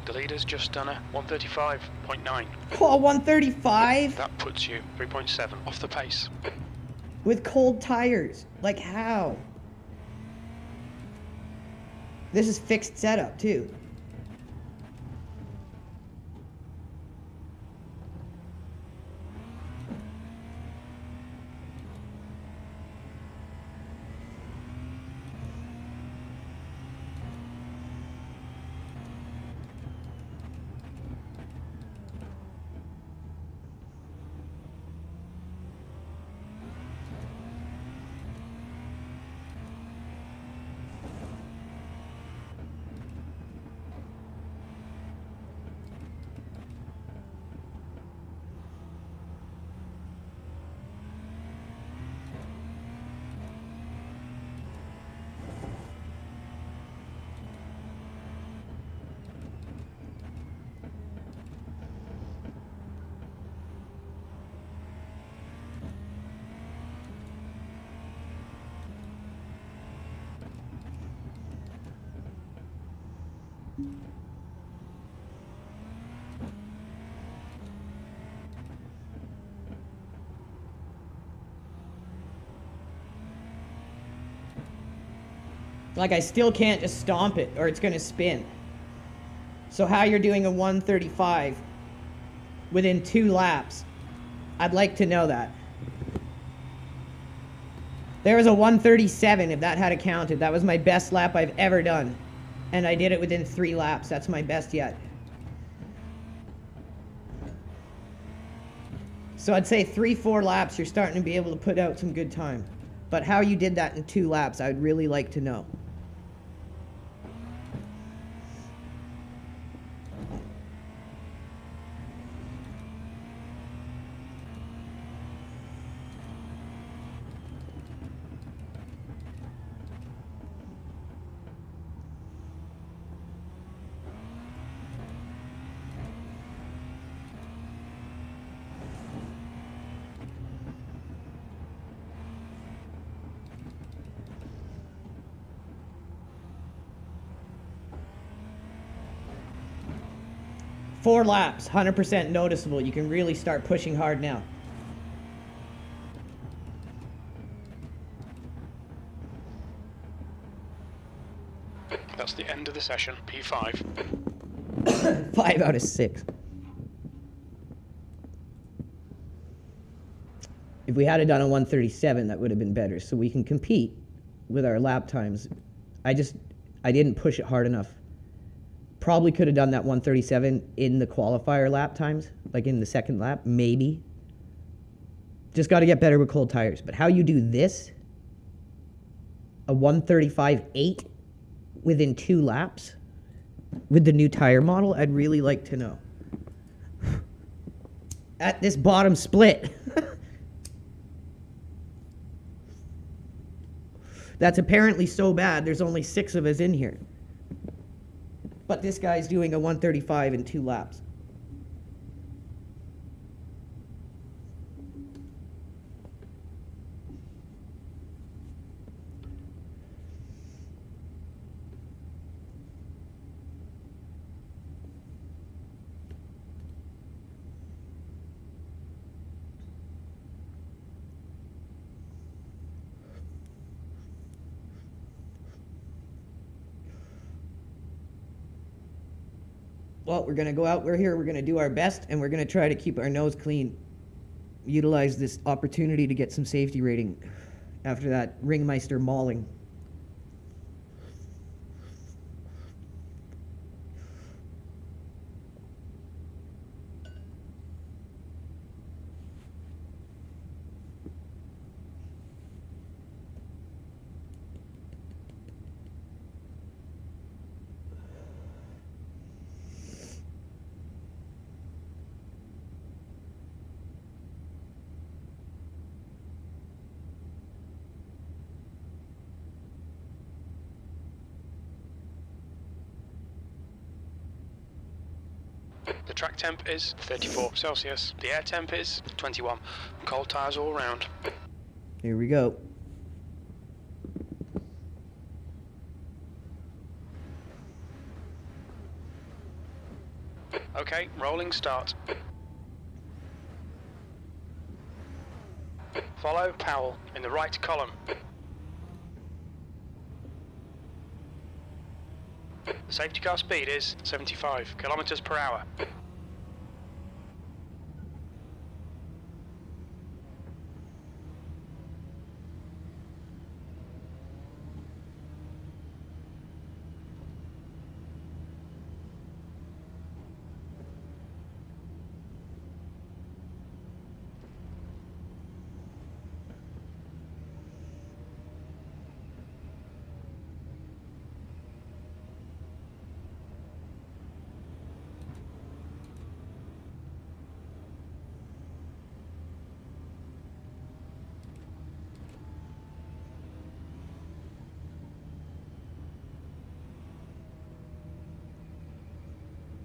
The leader's just done a 135.9. Oh, 135 That puts you 3.7 off the pace. with cold tires. Like how? This is fixed setup too. Like I still can't just stomp it or it's gonna spin. So how you're doing a 135 within 2 laps, I'd like to know that. There was a 137 if that had counted. That was my best lap I've ever done. And I did it within 3 laps. That's my best yet. So I'd say 3-4 laps, you're starting to be able to put out some good time. But how you did that in 2 laps, I'd really like to know. Four laps, 100% noticeable. You can really start pushing hard now. That's the end of the session. P5. 5 out of 6. If we had done a 137, that would have been better. So we can compete with our lap times. I didn't push it hard enough. Probably could have done that 137 in the qualifier lap times, like in the second lap, maybe. Just got to get better with cold tires. But how you do this, a 135.8 within 2 laps with the new tire model, I'd really like to know. At this bottom split. That's apparently so bad, there's only 6 of us in here. But this guy's doing a 135 in 2 laps. Well, we're going to go out, we're here, we're going to do our best, and we're going to try to keep our nose clean. Utilize this opportunity to get some safety rating after that ringmeister mauling. The track temp is 34 Celsius. The air temp is 21. Cold tyres all round. Here we go. Okay, rolling start. Follow Powell in the right column. The safety car speed is 75 kilometers per hour.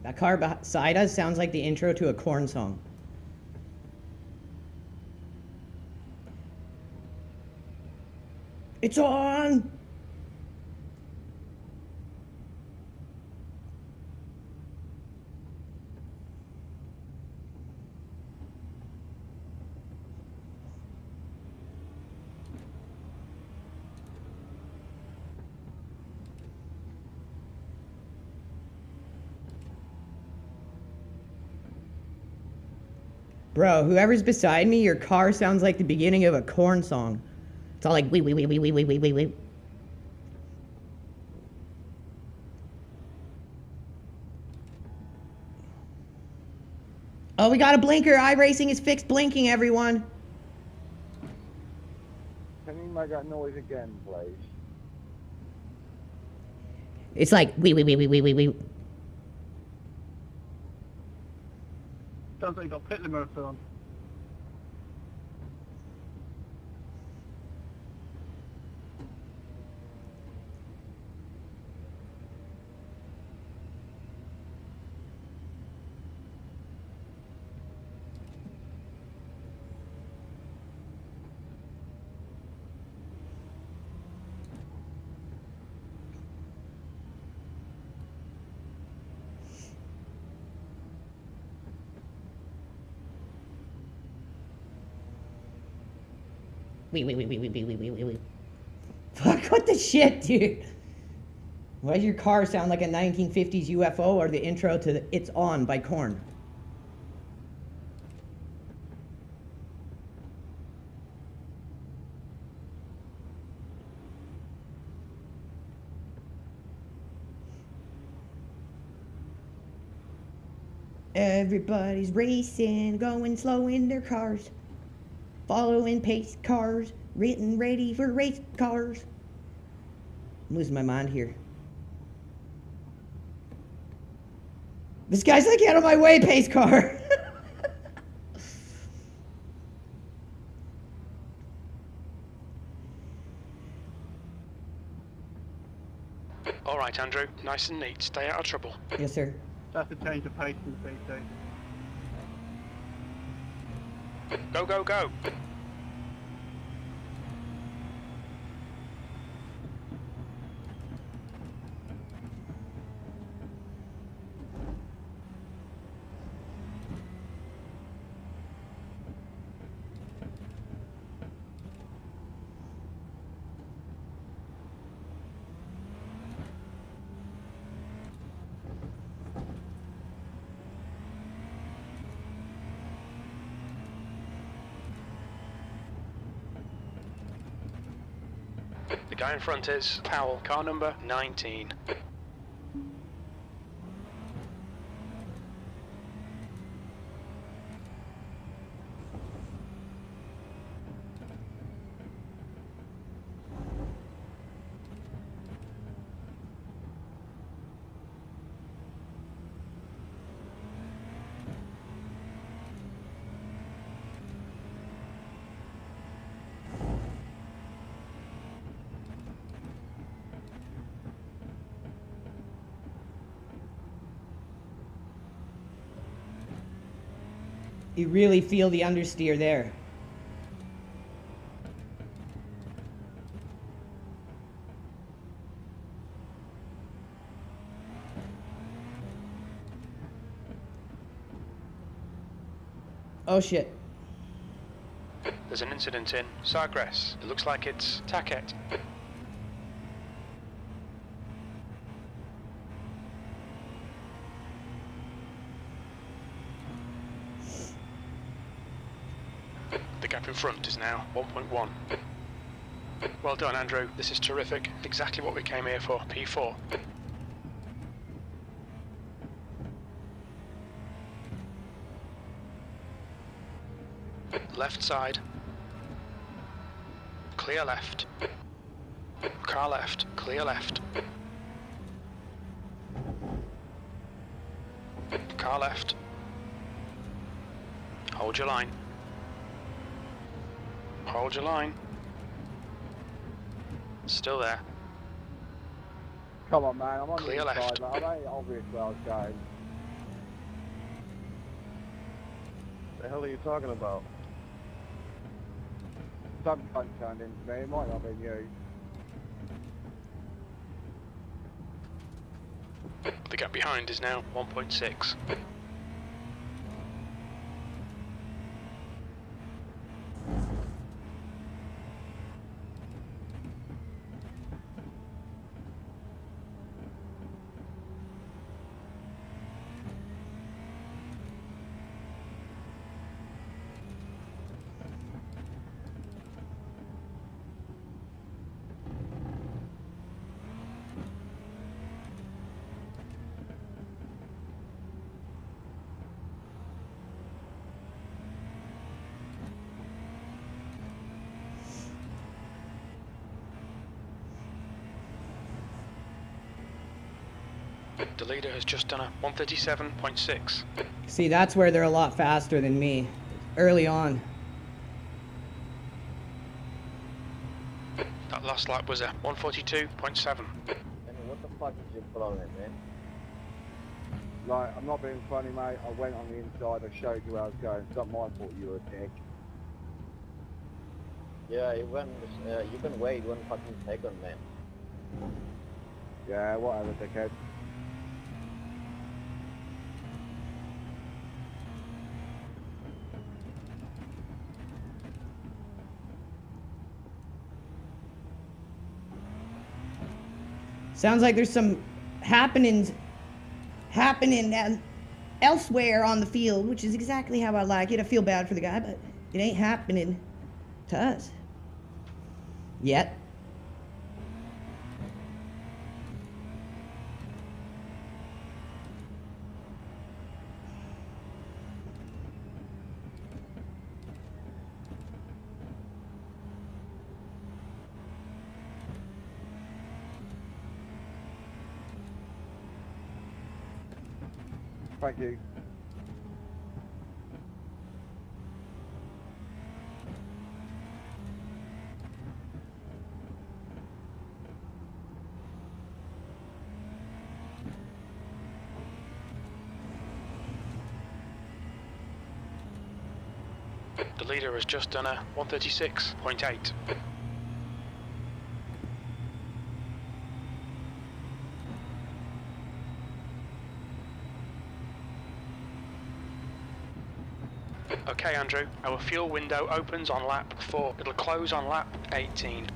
That car beside us sounds like the intro to a Korn song. It's on! Bro, whoever's beside me, your car sounds like the beginning of a Korn song. It's all like wee wee wee wee wee wee wee wee wee. Oh, we got a blinker. iRacing is fixed blinking, everyone. Can you make that noise again, please? It's like wee wee wee wee wee wee wee. Sounds like you got pit limiter on. Wee wee wee wee wee wee wee wee wee wee. Fuck, what the shit, dude? Why does your car sound like a 1950s UFO or the intro to It's On by Korn? Everybody's racing, going slow in their cars. Following pace cars, written ready for race cars. I'm losing my mind here. This guy's like, out of my way, pace car. All right, Andrew, nice and neat. Stay out of trouble. Yes, sir. That's a change of pace in the PC. Go, go, go. The guy in front is Powell, car number 19. You really feel the understeer there. Oh shit. There's an incident in Sargress. It looks like it's Taquet. The gap in front is now 1.1. Well done, Andrew. This is terrific. Exactly what we came here for. P4. Left side. Clear left. Car left. Clear left. Car left. Hold your line. Hold your line. Still there. Come on, man. I'm on Clear the inside, left. but I ain't obvious where I was going. The hell are you talking about? Some cunt turned into me. It might not have been you. The gap behind is now 1.6. The leader has just done a 137.6. See, that's where they're a lot faster than me. Early on. That last lap was a 142.7. And what the fuck is your problem, man? Like, I'm not being funny, mate. I went on the inside. I showed you where I was going. It's not my fault you were a dick. Yeah, you can wait 1 fucking second, man. Yeah, whatever, dickhead. Sounds like there's some happening elsewhere on the field, which is exactly how I like it. I feel bad for the guy, but it ain't happening to us. Yet. Thank you. The leader has just done a 136.8. Okay, Andrew, our fuel window opens on lap 4. It'll close on lap 18.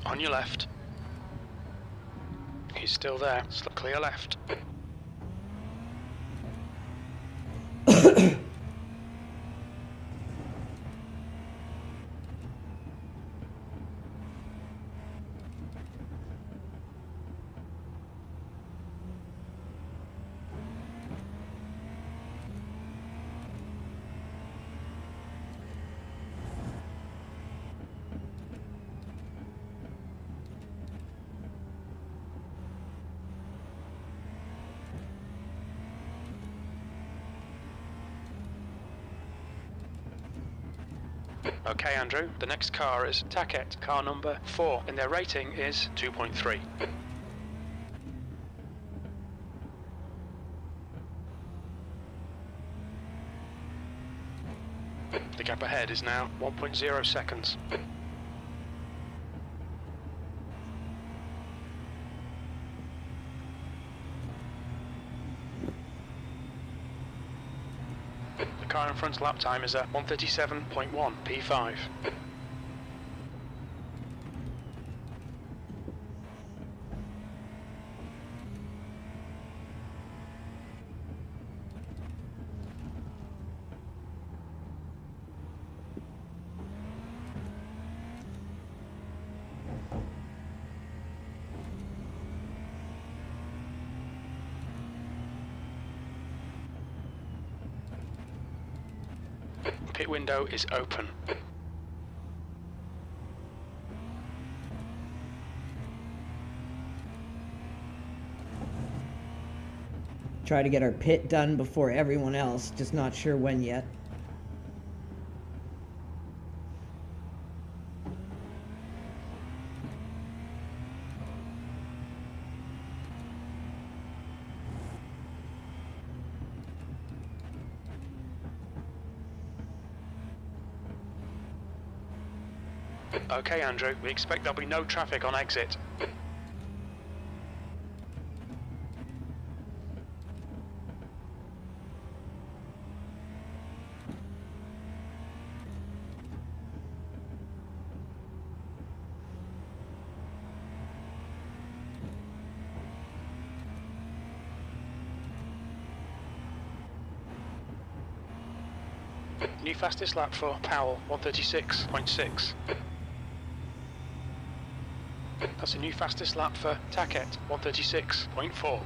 On your left. He's still there. Clear left. Okay, Andrew, the next car is Taquet, car number 4, and their rating is 2.3. The gap ahead is now 1.0 seconds. The car in front's lap time is at 1:37.1 P5. Pit window is open. Try to get our pit done before everyone else, just not sure when yet. Okay, Andrew, we expect there'll be no traffic on exit. New fastest lap for Powell, 1:36.6. That's a new fastest lap for Tackett, 1:36.4.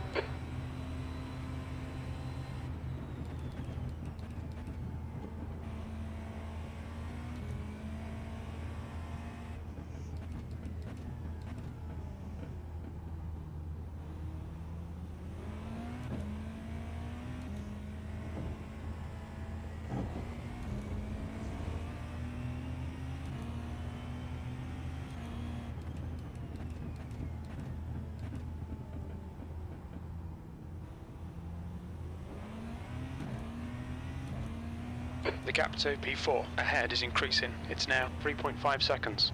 The gap to P4 ahead is increasing. It's now 3.5 seconds.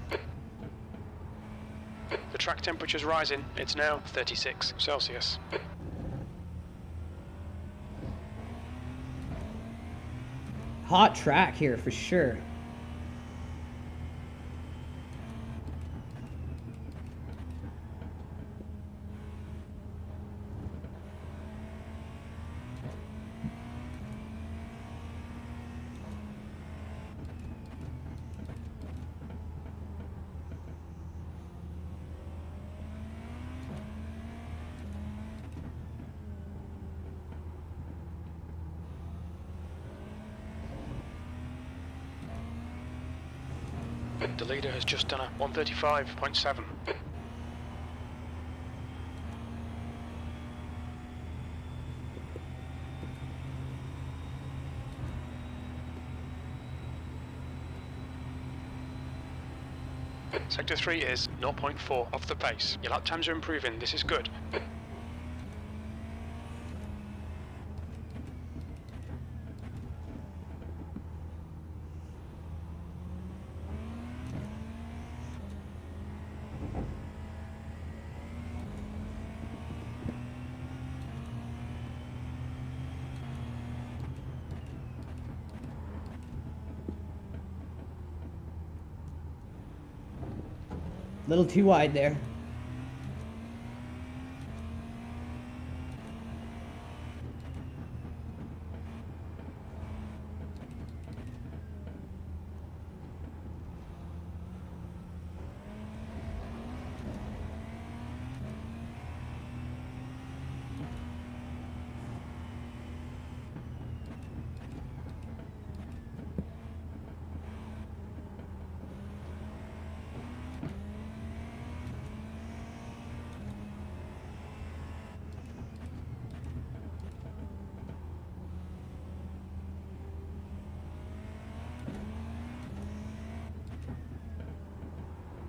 The track temperature's rising. It's now 36 Celsius. Hot track here for sure. The leader has just done a 1:35.7. Sector 3 is 0.4 off the pace. Your lap times are improving. This is good. Little too wide there.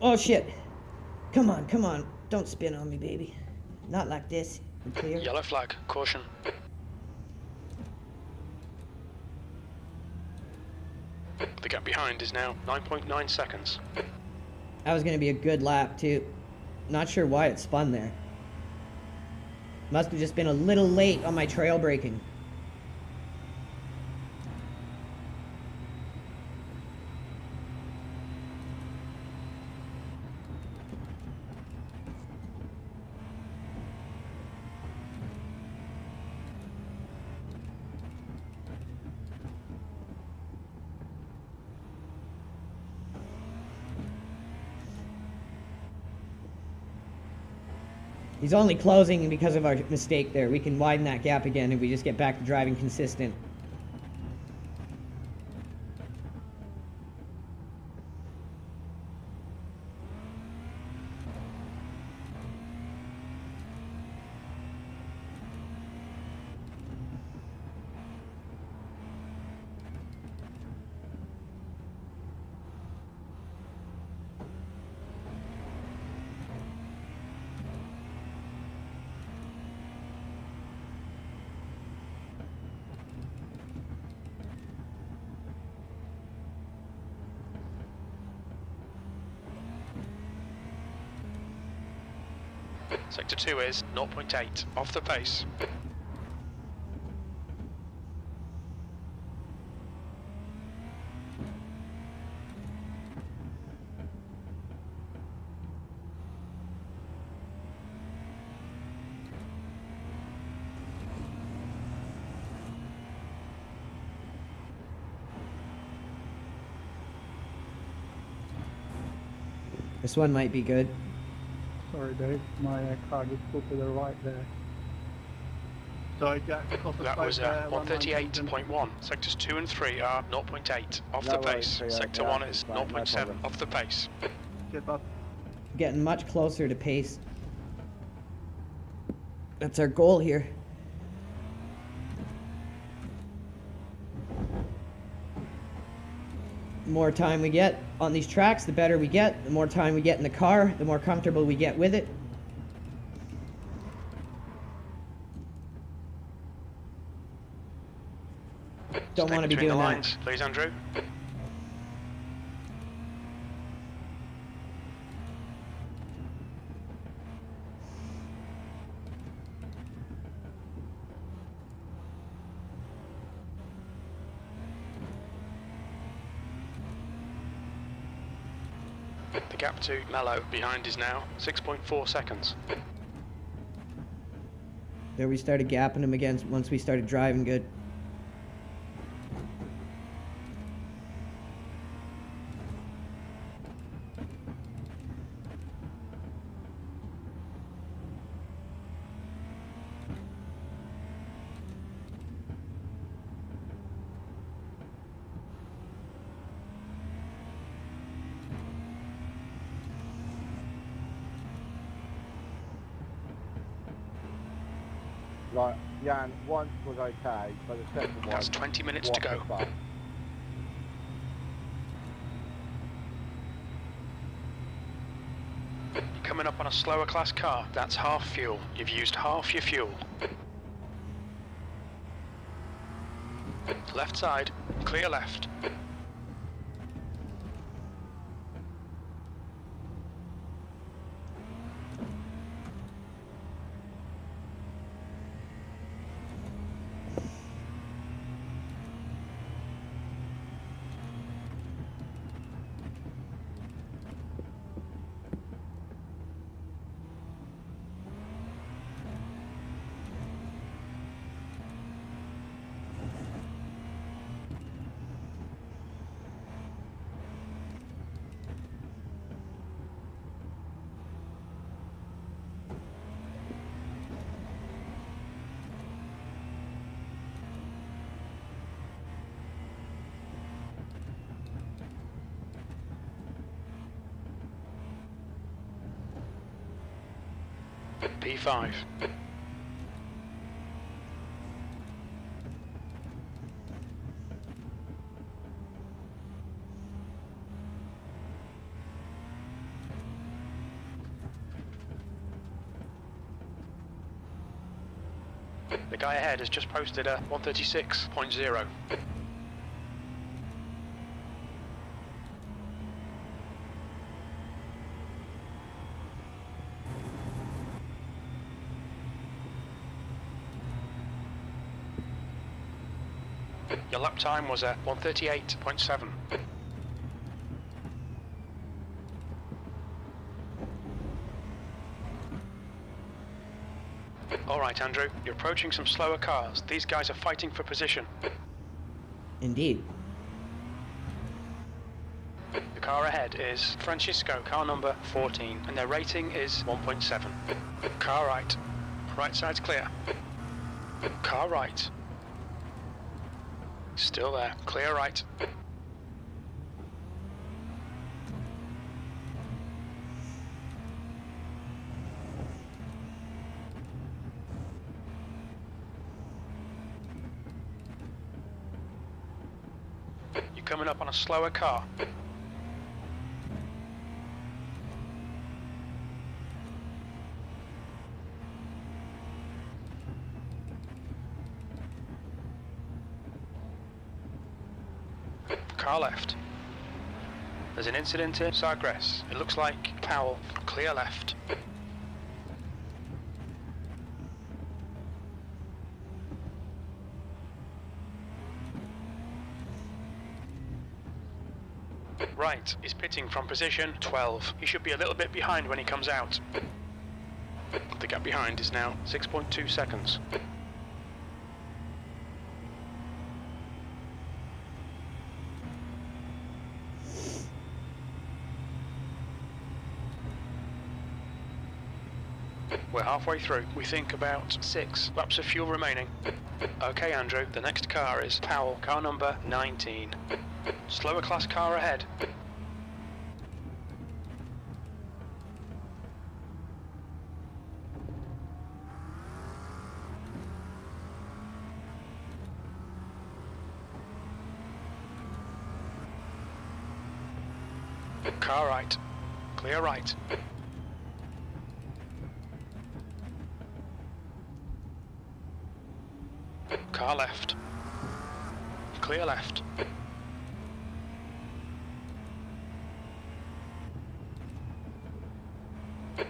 Oh shit. Come on, come on. Don't spin on me, baby. Not like this. We're clear. Yellow flag. Caution. The gap behind is now 9.9 seconds. That was going to be a good lap, too. Not sure why it spun there. Must have just been a little late on my trail braking. He's only closing because of our mistake there. We can widen that gap again if we just get back to driving consistent. Sector 2 is 0.8, off the pace. This one might be good. Sorry, Dave. My car just pulled to the right there. Sorry, Jack. That was 138.1. Sectors 2 and 3 are 0.8, off the No worries, pace. Priya. Sector Yeah, 1 is fine, no 0.7, problem. off the pace. Shit, boss. Getting much closer to pace. That's our goal here. The more time we get on these tracks, the better we get. The more time we get in the car, the more comfortable we get with it. Don't Stay want to be between doing the that. lines, please, Andrew. The gap to Mellow behind is now 6.4 seconds. There we started gapping him again once we started driving good. Right, Jan, one was okay, but the second one... That's 20 minutes to what go. the fuck? You're coming up on a slower class car. That's half fuel. You've used half your fuel. Left side, clear left. P5. The guy ahead has just posted a 136.0. Your lap time was a 1:38.7. Alright, Andrew, you're approaching some slower cars. These guys are fighting for position. Indeed. The car ahead is Francisco, car number 14, and their rating is 1.7. Car right. Right side's clear. Car right. Still there. Clear right. You're coming up on a slower car. Car left. There's an incident in Sagres. It looks like Powell. Clear left. Right, he's pitting from position 12. He should be a little bit behind when he comes out. The gap behind is now 6.2 seconds. We're halfway through. We think about 6 laps of fuel remaining. Okay, Andrew, the next car is Powell, car number 19. Slower class car ahead. Car right. Clear right. Car left. Clear left.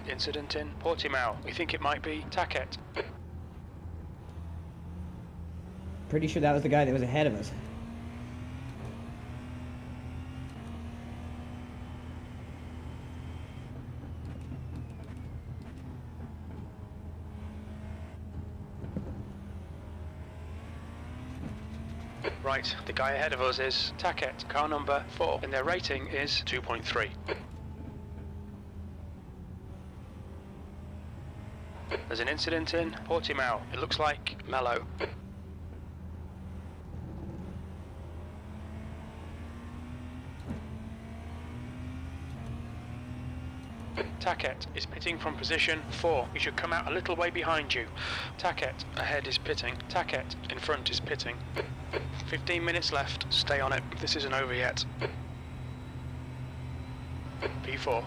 Incident in Portimao. We think it might be Taquet. Pretty sure that was the guy that was ahead of us. Right, the guy ahead of us is Taquet, car number 4, and their rating is 2.3. There's an incident in Portimao. It looks like Mello. Taquet is pitting from position 4. He should come out a little way behind you. Taquet ahead is pitting. Taquet in front is pitting. 15 minutes left. Stay on it. This isn't over yet. P4.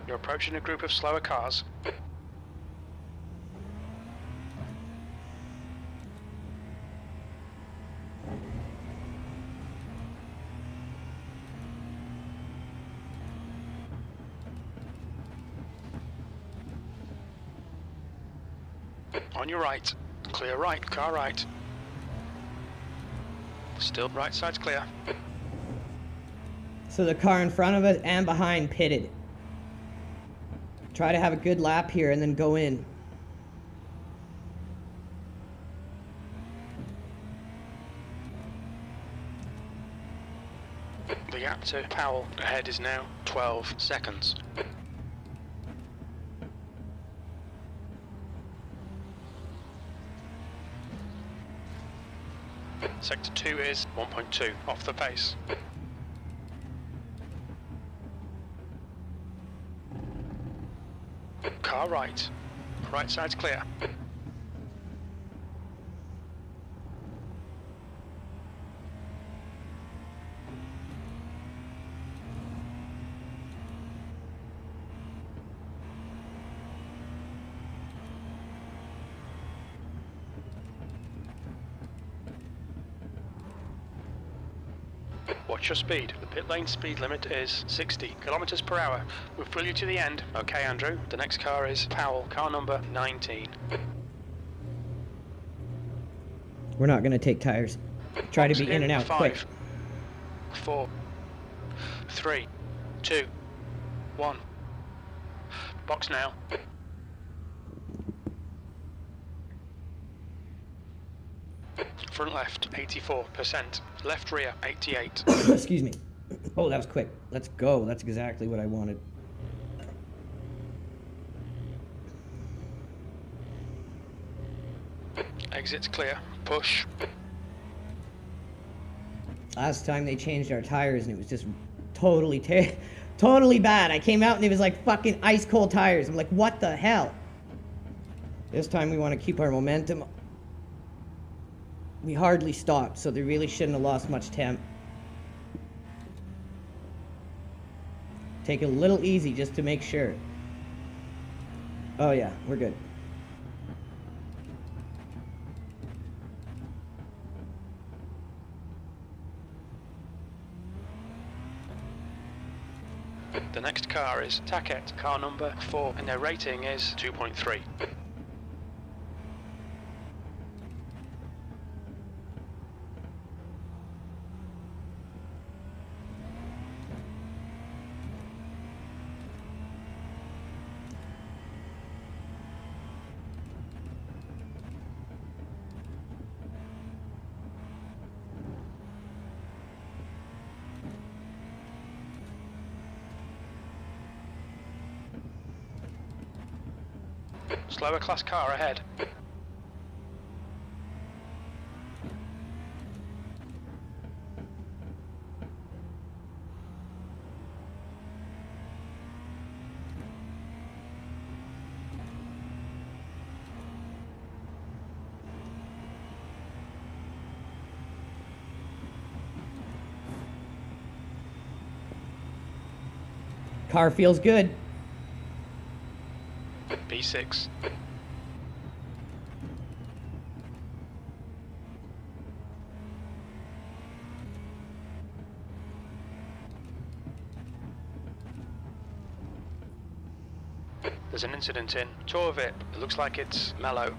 You're approaching a group of slower cars. On your right. Clear right. Car right. Still right side's clear. So the car in front of us and behind pitted. Try to have a good lap here and then go in. The gap to Powell ahead is now 12 seconds. Sector 2 is 1.2 off the pace. Car right. Right side's clear. Watch your speed. The pit lane speed limit is 60 kilometers per hour. We'll fill you to the end. Okay, Andrew. The next car is Powell, car number 19. We're not gonna take tires. Try to be in and out, quick. 5, 4, 3, 2, 1. Box now. Front left, 84%. Left rear, 88. Excuse me. Oh, that was quick. Let's go. That's exactly what I wanted. Exits clear. Push. Last time they changed our tires and it was just totally bad. I came out and it was like fucking ice cold tires. I'm like, what the hell? This time we want to keep our momentum. We hardly stopped, so they really shouldn't have lost much temp. Take it a little easy just to make sure. Oh yeah, we're good. The next car is Taquet, car number 4, and their rating is 2.3. Slower class car ahead. Car feels good. B6. There's an incident in Tour VIP. It looks like it's mellow.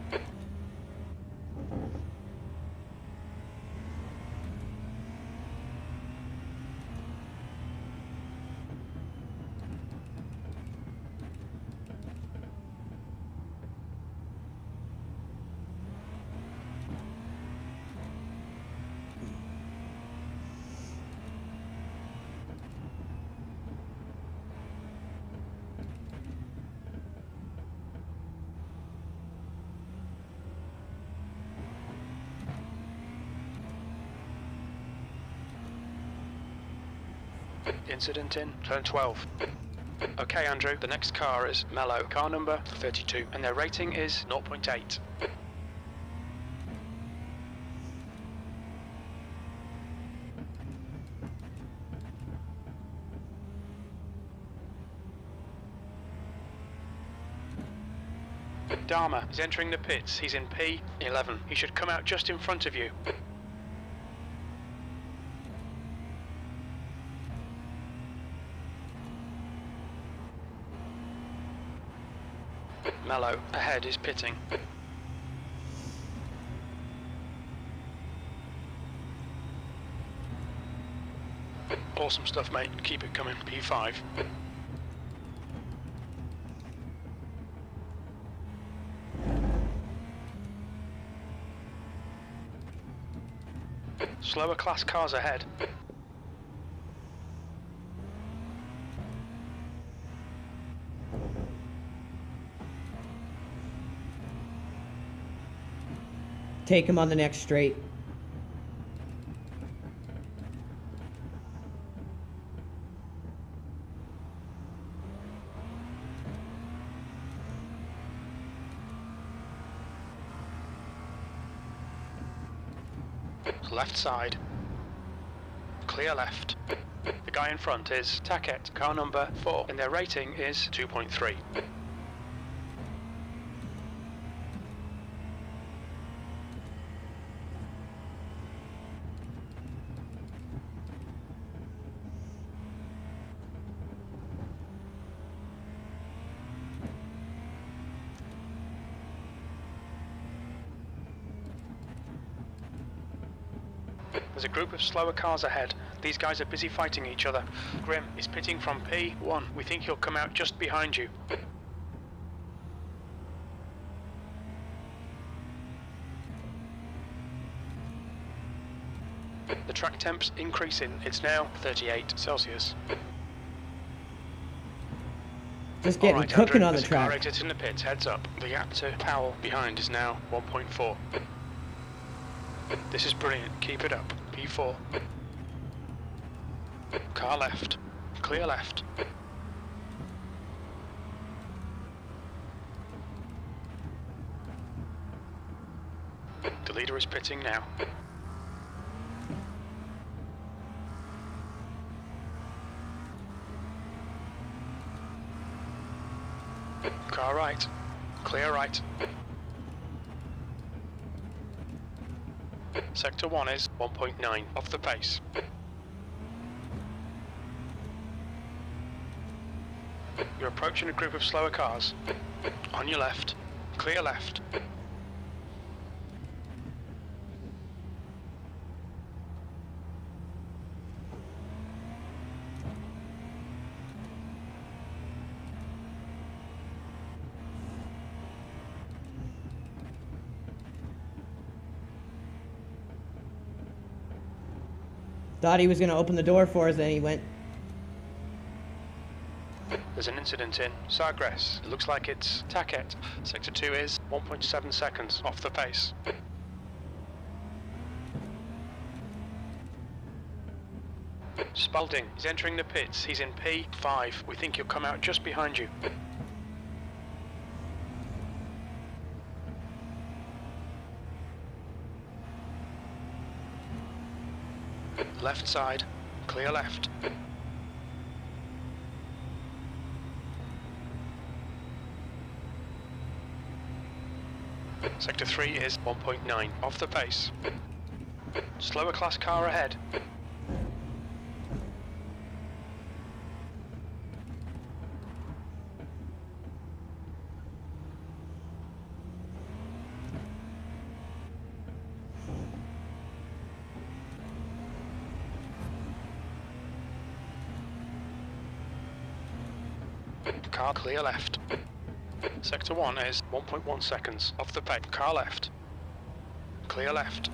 Incident in turn 12. Okay, Andrew, the next car is mellow, car number 32, and their rating is 0.8. Dharma is entering the pits. He's in P11. He should come out just in front of you. Mellow ahead is pitting. Awesome stuff, mate. Keep it coming. P5. Slower class cars ahead. Take him on the next straight. Left side. Clear left. The guy in front is Taquet, car number 4, and their rating is 2.3. There's a group of slower cars ahead. These guys are busy fighting each other. Grim is pitting from P1. We think he'll come out just behind you. The track temp's increasing. It's now 38 Celsius. Just getting Alright, cooking Andrew, on the there's a car track. exiting the pits. Heads up. The gap to Powell behind is now 1.4. This is brilliant. Keep it up. P4. Car left. Clear left. The leader is pitting now. Car right. Clear right. Sector 1 is 1.9 off the pace. You're approaching a group of slower cars. On your left. Clear left. Thought he was going to open the door for us, then he went. There's an incident in Sagres. It looks like it's Taquet. Sector 2 is 1.7 seconds off the pace. Spalding is entering the pits. He's in P5. We think he'll come out just behind you. Left side. Clear left. Sector 3 is 1.9 off the pace. Slower class car ahead. Car clear left. Sector 1 is 1.1 seconds off the pace. Car left. Clear left.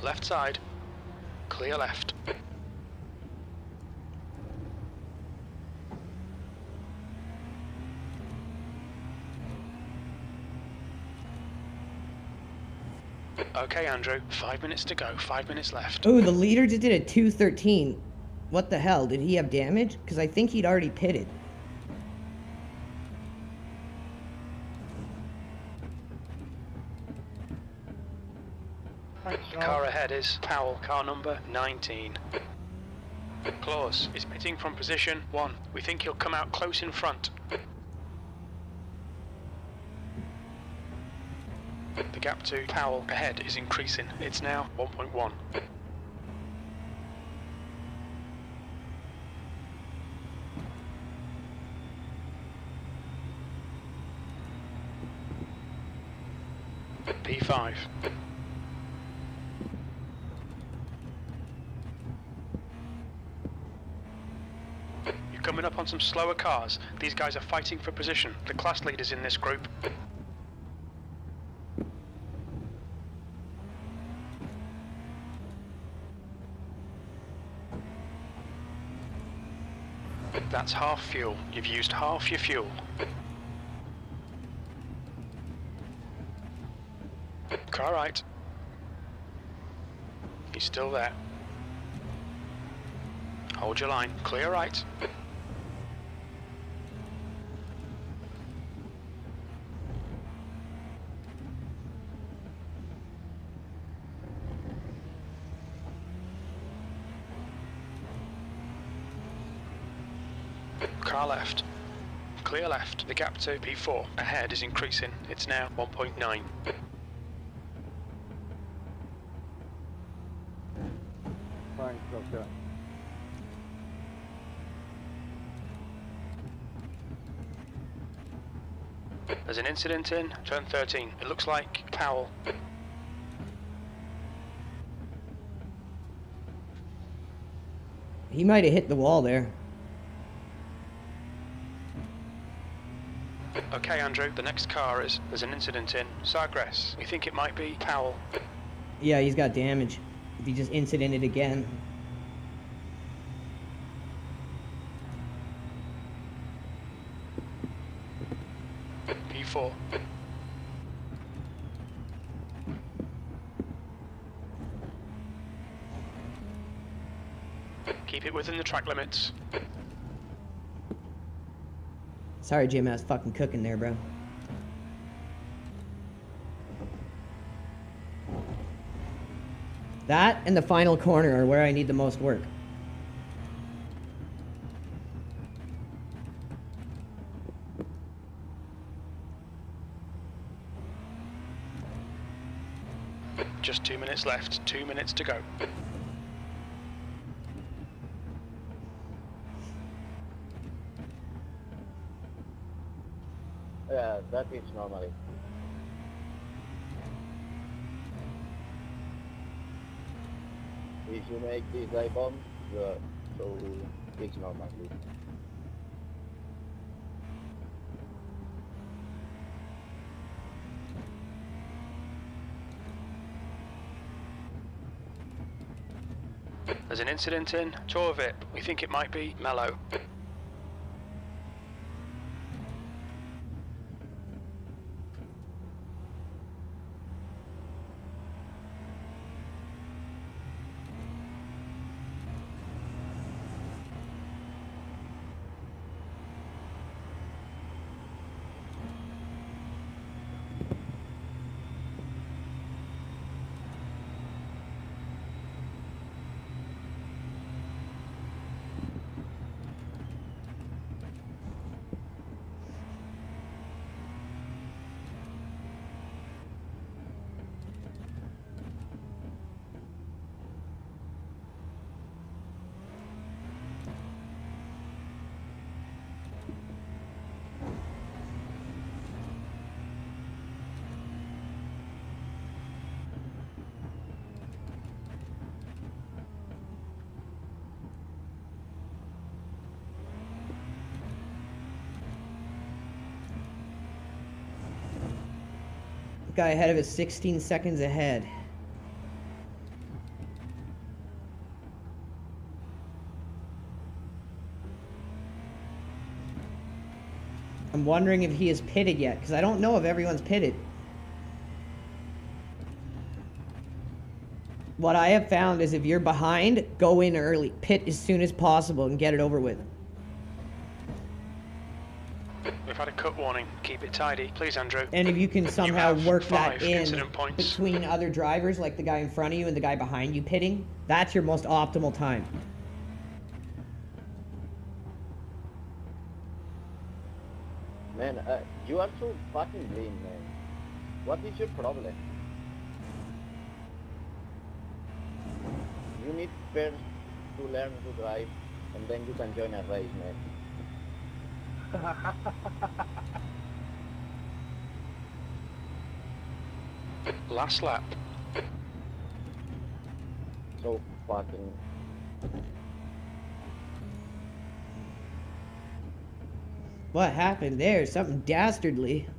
Left side. Clear left. Okay, Andrew. 5 minutes to go. 5 minutes left. Oh, the leader just did a 213. What the hell? Did he have damage? Because I think he'd already pitted. Car ahead is Powell, car number 19. Claus is pitting from position 1. We think he'll come out close in front. The gap to Powell ahead is increasing. It's now 1.1. P5. You're coming up on some slower cars. These guys are fighting for position. The class leaders in this group. That's half fuel. You've used half your fuel. Car right. He's still there. Hold your line. Clear right. Car left. Clear left. The gap to P4 ahead is increasing. It's now 1.9. Thanks, okay. There's an incident in turn 13. It looks like Powell. He might have hit the wall there. Okay, Andrew, the next car is, there's an incident in Sagres. We think it might be Powell. Yeah, he's got damage. If he just incidented again. P4. Keep it within the track limits. Sorry, Jim, I was fucking cooking there, bro. That and the final corner are where I need the most work. Just 2 minutes left, 2 minutes to go. Yeah, that is normally. If you make this dive bomb, so it's normally. There's an incident in Torvip. We think it might be Mellow. Guy ahead of us 16 seconds ahead. I'm wondering if he is pitted yet, because I don't know if everyone's pitted. What I have found is if you're behind, go in early. Pit as soon as possible and get it over with. We've had a cut warning. Keep it tidy. Please, Andrew. And if you can somehow have work 5 that in incident points. between other drivers, like the guy in front of you and the guy behind you pitting, that's your most optimal time. Man, you are so fucking green, man. What is your problem? You need first to learn to drive, and then you can join a race, man. Last lap. So fucking... What happened there? Something dastardly.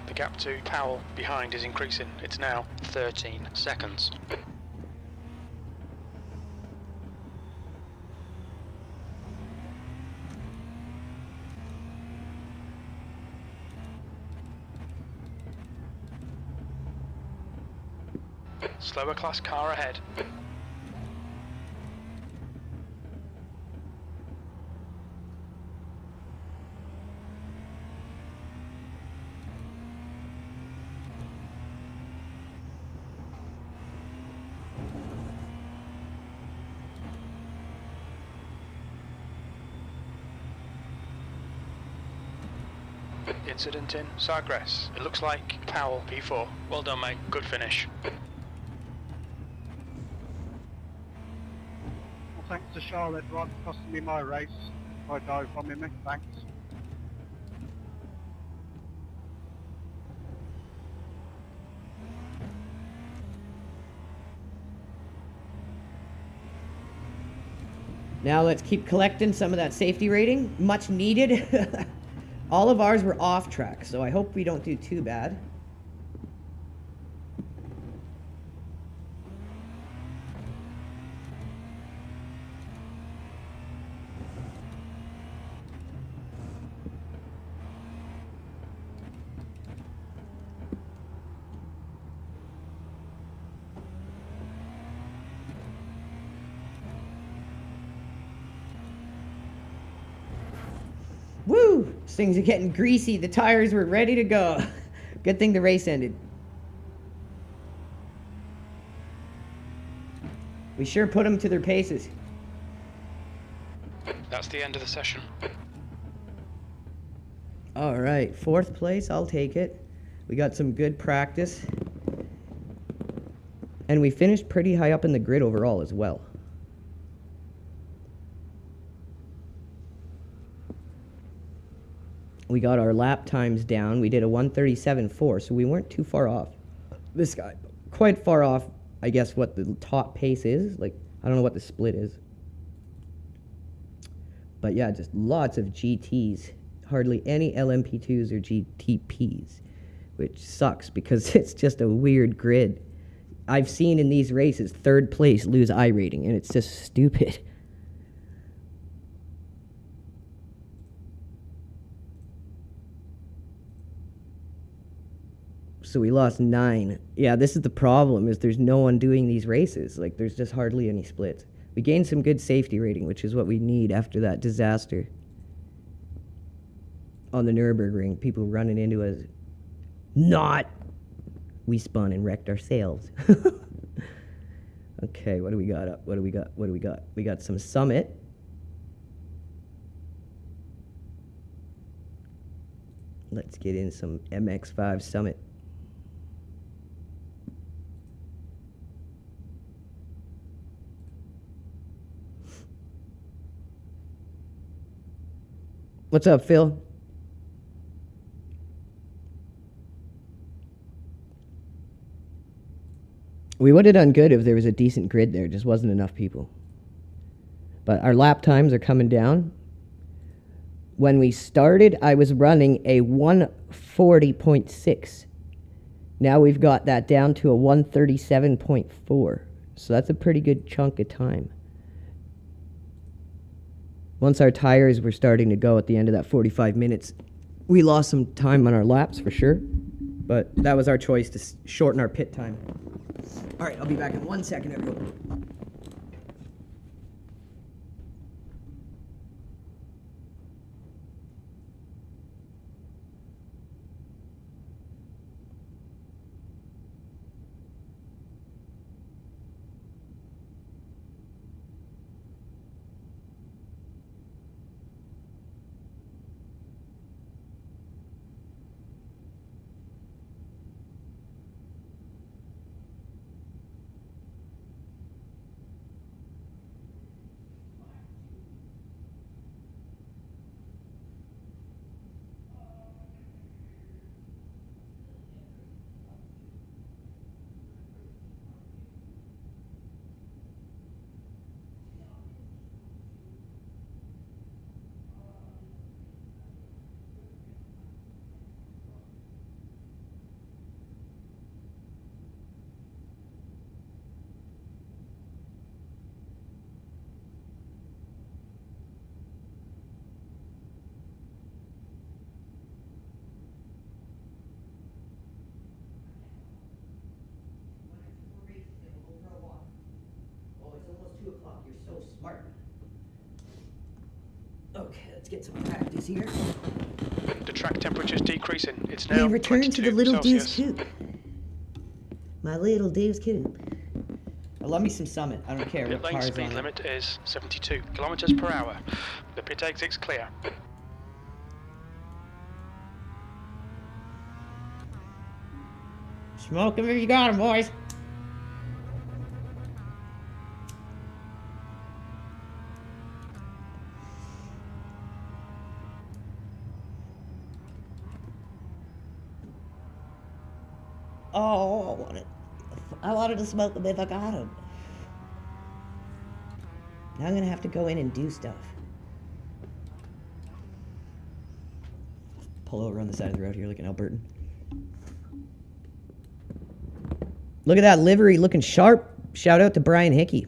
The gap to Powell behind is increasing. It's now 13 seconds. Slower class car ahead. Incident in Sargress. It looks like Powell, P4. Well done, mate. Good finish. Well, thanks to Charlotte for costing me my race. I dive from him, thanks. Now let's keep collecting some of that safety rating. Much needed. All of ours were off track, so I hope we don't do too bad. Woo! These things are getting greasy. The tires were ready to go. Good thing the race ended. We sure put them to their paces. That's the end of the session. All right, 4th place, I'll take it. We got some good practice. And we finished pretty high up in the grid overall as well. We got our lap times down. We did a 1:37.4, so we weren't too far off. This guy, quite far off, I guess, what the top pace is. Like, I don't know what the split is. But yeah, just lots of GTs. Hardly any LMP2s or GTPs, which sucks because it's just a weird grid. I've seen in these races 3rd place lose I rating, and it's just stupid. So we lost 9. Yeah, this is the problem, is there's no one doing these races. Like, there's just hardly any splits. We gained some good safety rating, which is what we need after that disaster on the Nürburgring. People running into us. Not! We spun and wrecked ourselves. Okay, what do we got up? What do we got? What do we got? We got some Summit. Let's get in some MX-5 Summit. What's up, Phil? We would have done good if there was a decent grid there. Just wasn't enough people. But our lap times are coming down. When we started, I was running a 140.6. Now we've got that down to a 137.4. So that's a pretty good chunk of time. Once our tires were starting to go at the end of that 45 minutes, we lost some time on our laps for sure. But that was our choice to shorten our pit time. All right, I'll be back in 1 second, everyone. So smart. Okay, let's get some practice here. The track temperature's decreasing. It's now Hey, return to the 22 little deuce Celsius. coop. My little deuce coop. I love me some Summit. I don't care The what lane car's speed on it. limit is 72 kilometers per hour. The pit exit's clear. Smoke him if you got him, boys. Oh, I wanted to smoke him if I got him. Now I'm gonna have to go in and do stuff. Pull over on the side of the road here like an Albertan. Look at that livery looking sharp. Shout out to Brian Hickey.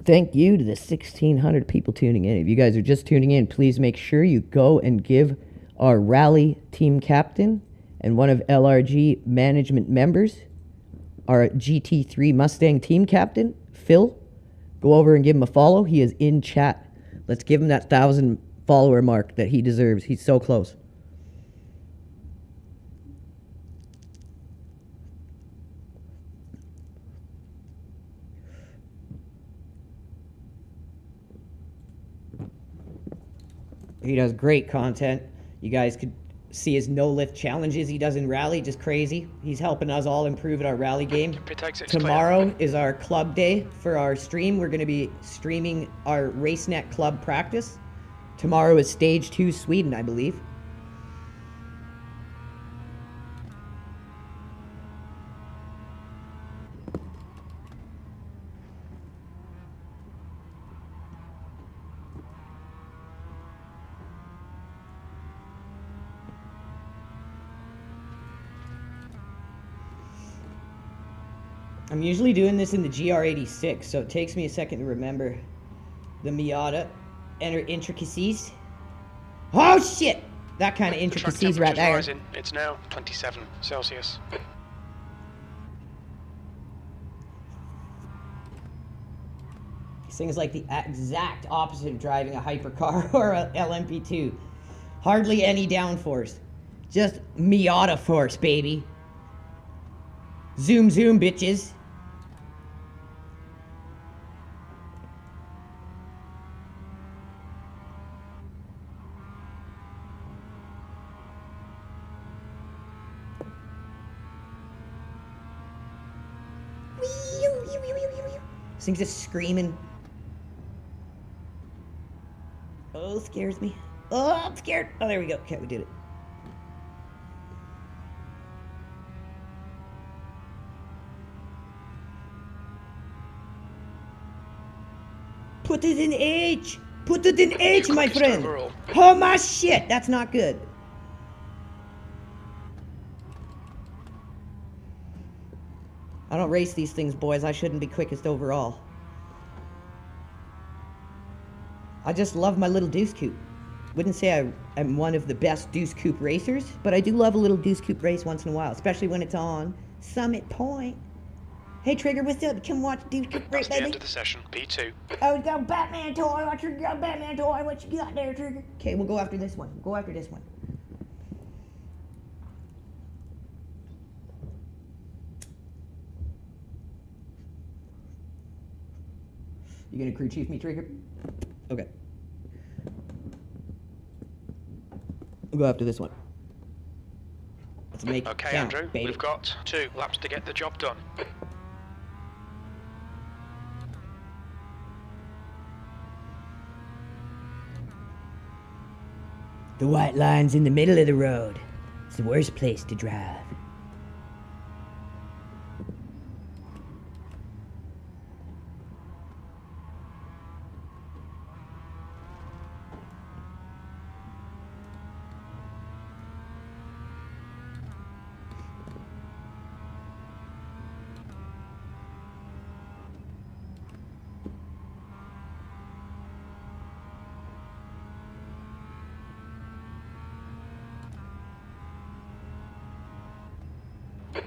Thank you to the 1,600 people tuning in. If you guys are just tuning in, please make sure you go and give our rally team captain and one of LRG management members, our GT3 Mustang team captain, Phil, go over and give him a follow. He is in chat. Let's give him that 1,000 follower mark that he deserves. He's so close. He does great content. You guys could see his no-lift challenges he does in rally, just crazy. He's helping us all improve at our rally game. Pit exit's Tomorrow is our club day for our stream. We're going to be streaming our RaceNet club practice. Tomorrow is stage 2 Sweden, I believe. I'm usually doing this in the GR86, so it takes me a second to remember the Miata intricacies. Oh shit! That kind of The track intricacies right temperature's there. rising. It's now 27 Celsius. This thing is like the exact opposite of driving a hypercar or a LMP2. Hardly any downforce. Just Miata force, baby. Zoom, zoom, bitches. This thing's just screaming. Oh, scares me. Oh, I'm scared. Oh, there we go. Okay, we did it. Put it in H. Put it in H, my Quickest friend. overall. Oh, my shit. That's not good. I don't race these things, boys. I shouldn't be quickest overall. I just love my little Deuce Coupe. Wouldn't say I'm one of the best Deuce Coupe racers, but I do love a little Deuce Coupe race once in a while, especially when it's on Summit Point. Hey, Trigger, what's up? Come watch Deuce Coupe race, That's the baby. end of the session. P2. Oh, we got Batman toy. What you got, Batman toy? What you got there, Trigger? Okay, we'll go after this one. Go after this one. You gonna crew chief me, Trigger? Okay. We'll go after this one. Let's make it Okay, count, Andrew, baby. we've got 2 laps to get the job done. The white line's in the middle of the road. It's the worst place to drive.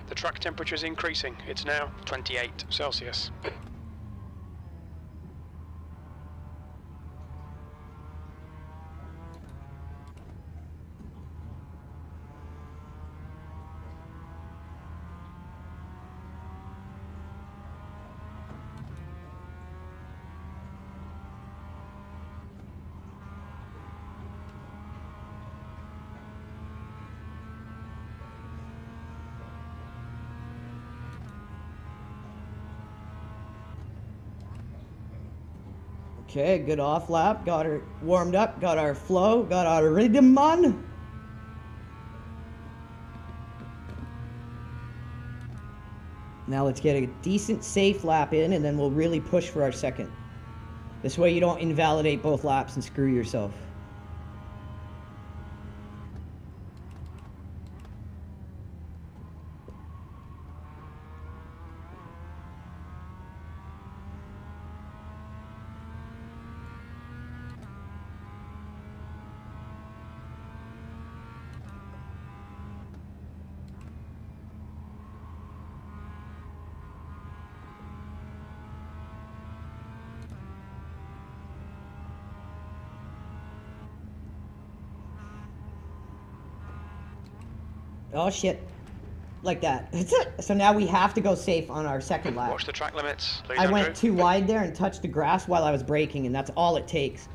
The track temperature is increasing. It's now 28 Celsius. Okay, good off lap. Got her warmed up, got our flow, got our rhythm on. Now let's get a decent safe lap in and then we'll really push for our second. This way you don't invalidate both laps and screw yourself. Oh shit. Like that. So now we have to go safe on our second lap. Watch the track limits, please, I Andrew. went too wide there and touched the grass while I was braking, and that's all it takes.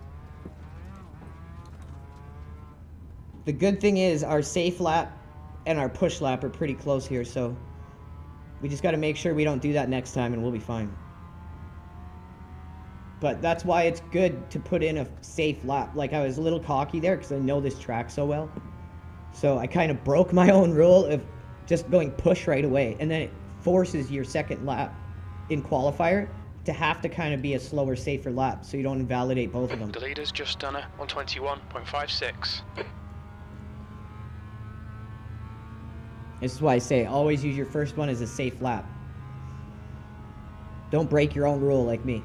The good thing is our safe lap and our push lap are pretty close here, so we just got to make sure we don't do that next time and we'll be fine. But that's why it's good to put in a safe lap. Like, I was a little cocky there because I know this track so well. So I kind of broke my own rule of just going push right away. And then it forces your second lap in qualifier to have to kind of be a slower, safer lap so you don't invalidate both of them. The leader's just done a 121.56. This is why I say always use your first one as a safe lap. Don't break your own rule like me.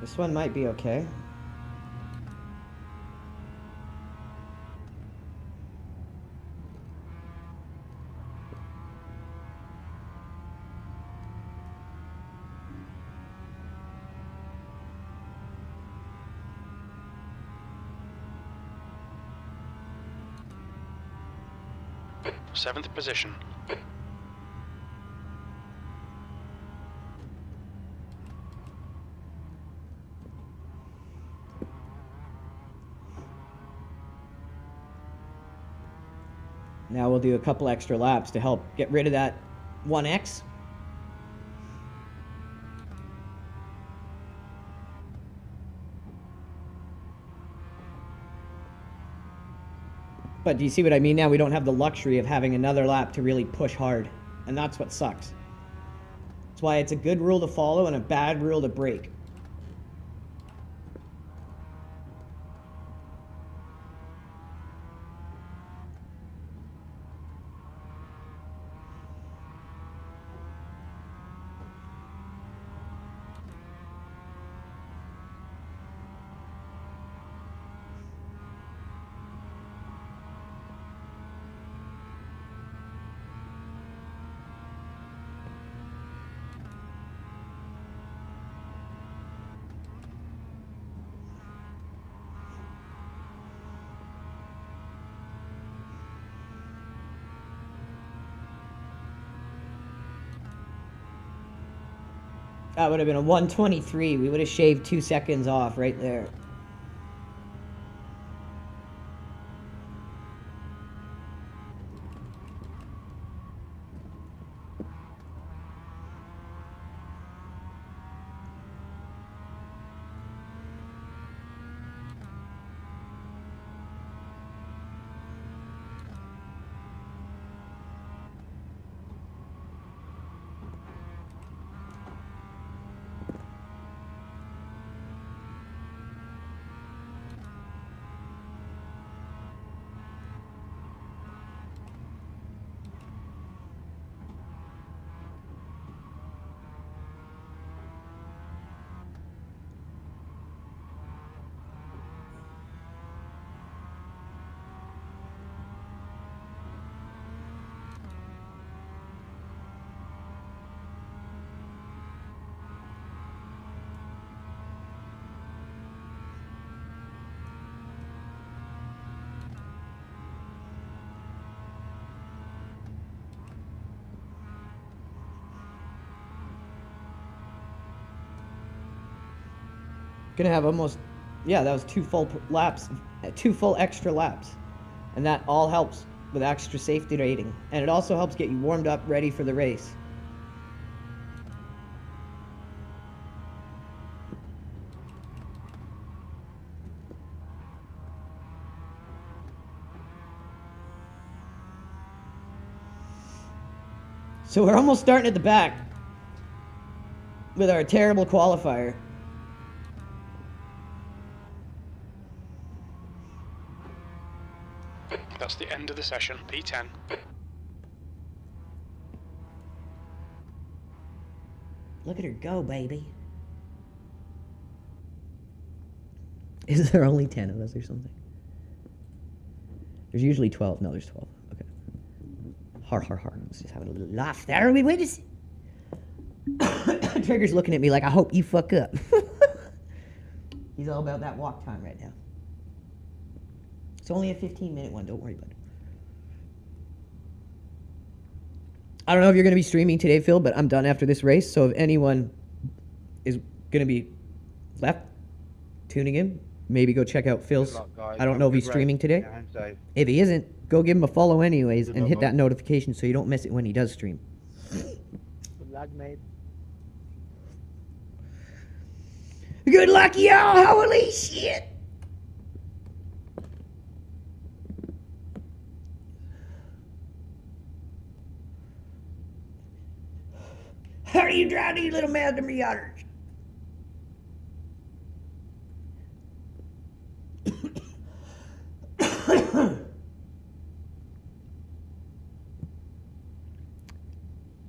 This one might be okay. Seventh position. Now we'll do a couple extra laps to help get rid of that 1X. But do you see what I mean now? We don't have the luxury of having another lap to really push hard. And that's what sucks. That's why it's a good rule to follow and a bad rule to break. That would have been a 1:23. We would have shaved 2 seconds off right there. Gonna have almost, yeah, that was 2 full laps, 2 full extra laps. And that all helps with extra safety rating. And it also helps get you warmed up, ready for the race. So we're almost starting at the back with our terrible qualifier. That's the end of the session. P10. Look at her go, baby. Is there only 10 of us or something? There's usually 12. No, there's 12. Okay. Har, har, har. Let's just have a little laugh there. We witness. Trigger's looking at me like, I hope you fuck up. He's all about that walk time right now. It's only a 15-minute one. Don't worry about it. I don't know if you're going to be streaming today, Phil, but I'm done after this race. So if anyone is going to be left tuning in, maybe go check out Phil's. Good luck, guys. I don't know if he's streaming today. Yeah, I'm safe. If he isn't, go give him a follow anyways Good and luck, hit that mate. notification so you don't miss it when he does stream. Good luck, mate. Good luck, y'all. Holy shit. How do you drive these little Mazda Miatas?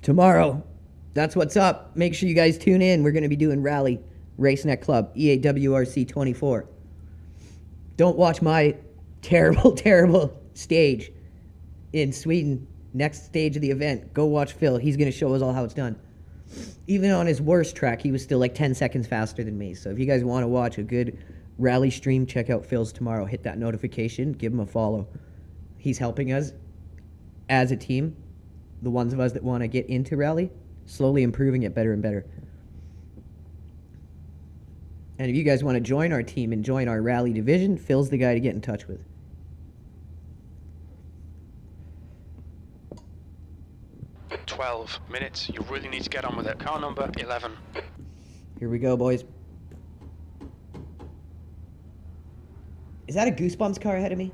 Tomorrow, that's what's up. Make sure you guys tune in. We're going to be doing Rally RaceNet Club, EAWRC 24. Don't watch my terrible, terrible stage in Sweden. Next stage of the event. Go watch Phil. He's going to show us all how it's done. Even on his worst track, he was still like 10 seconds faster than me. So if you guys want to watch a good rally stream, check out Phil's tomorrow. Hit that notification. Give him a follow. He's helping us as a team. The ones of us that want to get into rally, slowly improving it better and better. And if you guys want to join our team and join our rally division, Phil's the guy to get in touch with. At 12 minutes. You really need to get on with it. Car number 11. Here we go, boys. Is that a Goosebumps car ahead of me?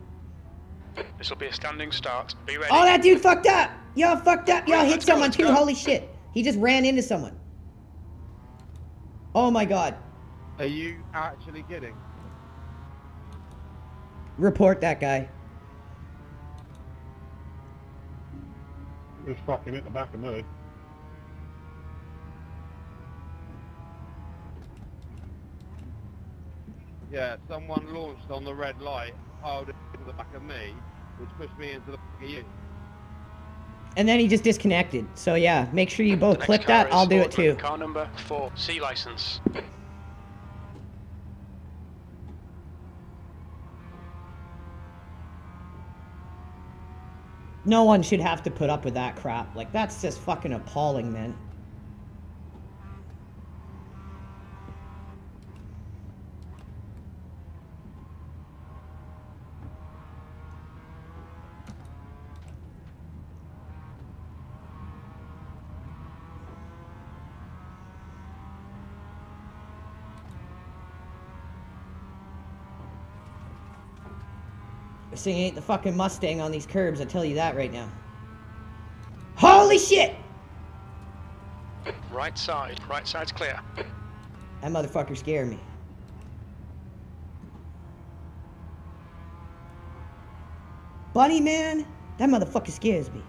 This will be a standing start. Be ready. Oh, that dude fucked up! Y'all fucked up! Y'all Right, hit let's go, someone let's too! go. Holy shit! He just ran into someone. Oh my god. Are you actually kidding? Report that guy. Just fucking hit the back of me. Yeah, someone launched on the red light, piled it into the back of me, which pushed me into the back of you. And then he just disconnected. So yeah, make sure you both The next click car that. is I'll do it Sportman. too. Car number 4. C license. No one should have to put up with that crap. Like, that's just fucking appalling, man. This thing ain't the fucking Mustang on these curbs, I tell you that right now. Holy shit! Right side's clear. That motherfucker scared me. Bunny man, that motherfucker scares me.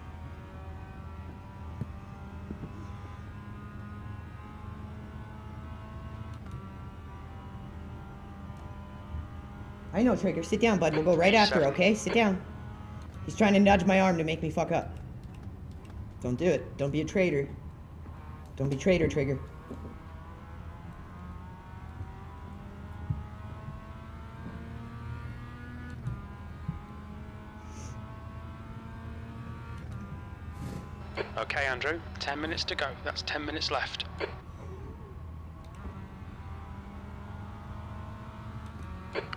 I know, Trigger. Sit down, bud. We'll go right after, okay? Sit down. He's trying to nudge my arm to make me fuck up. Don't do it. Don't be a traitor. Don't be traitor, Trigger. Okay, Andrew. 10 minutes to go. That's 10 minutes left.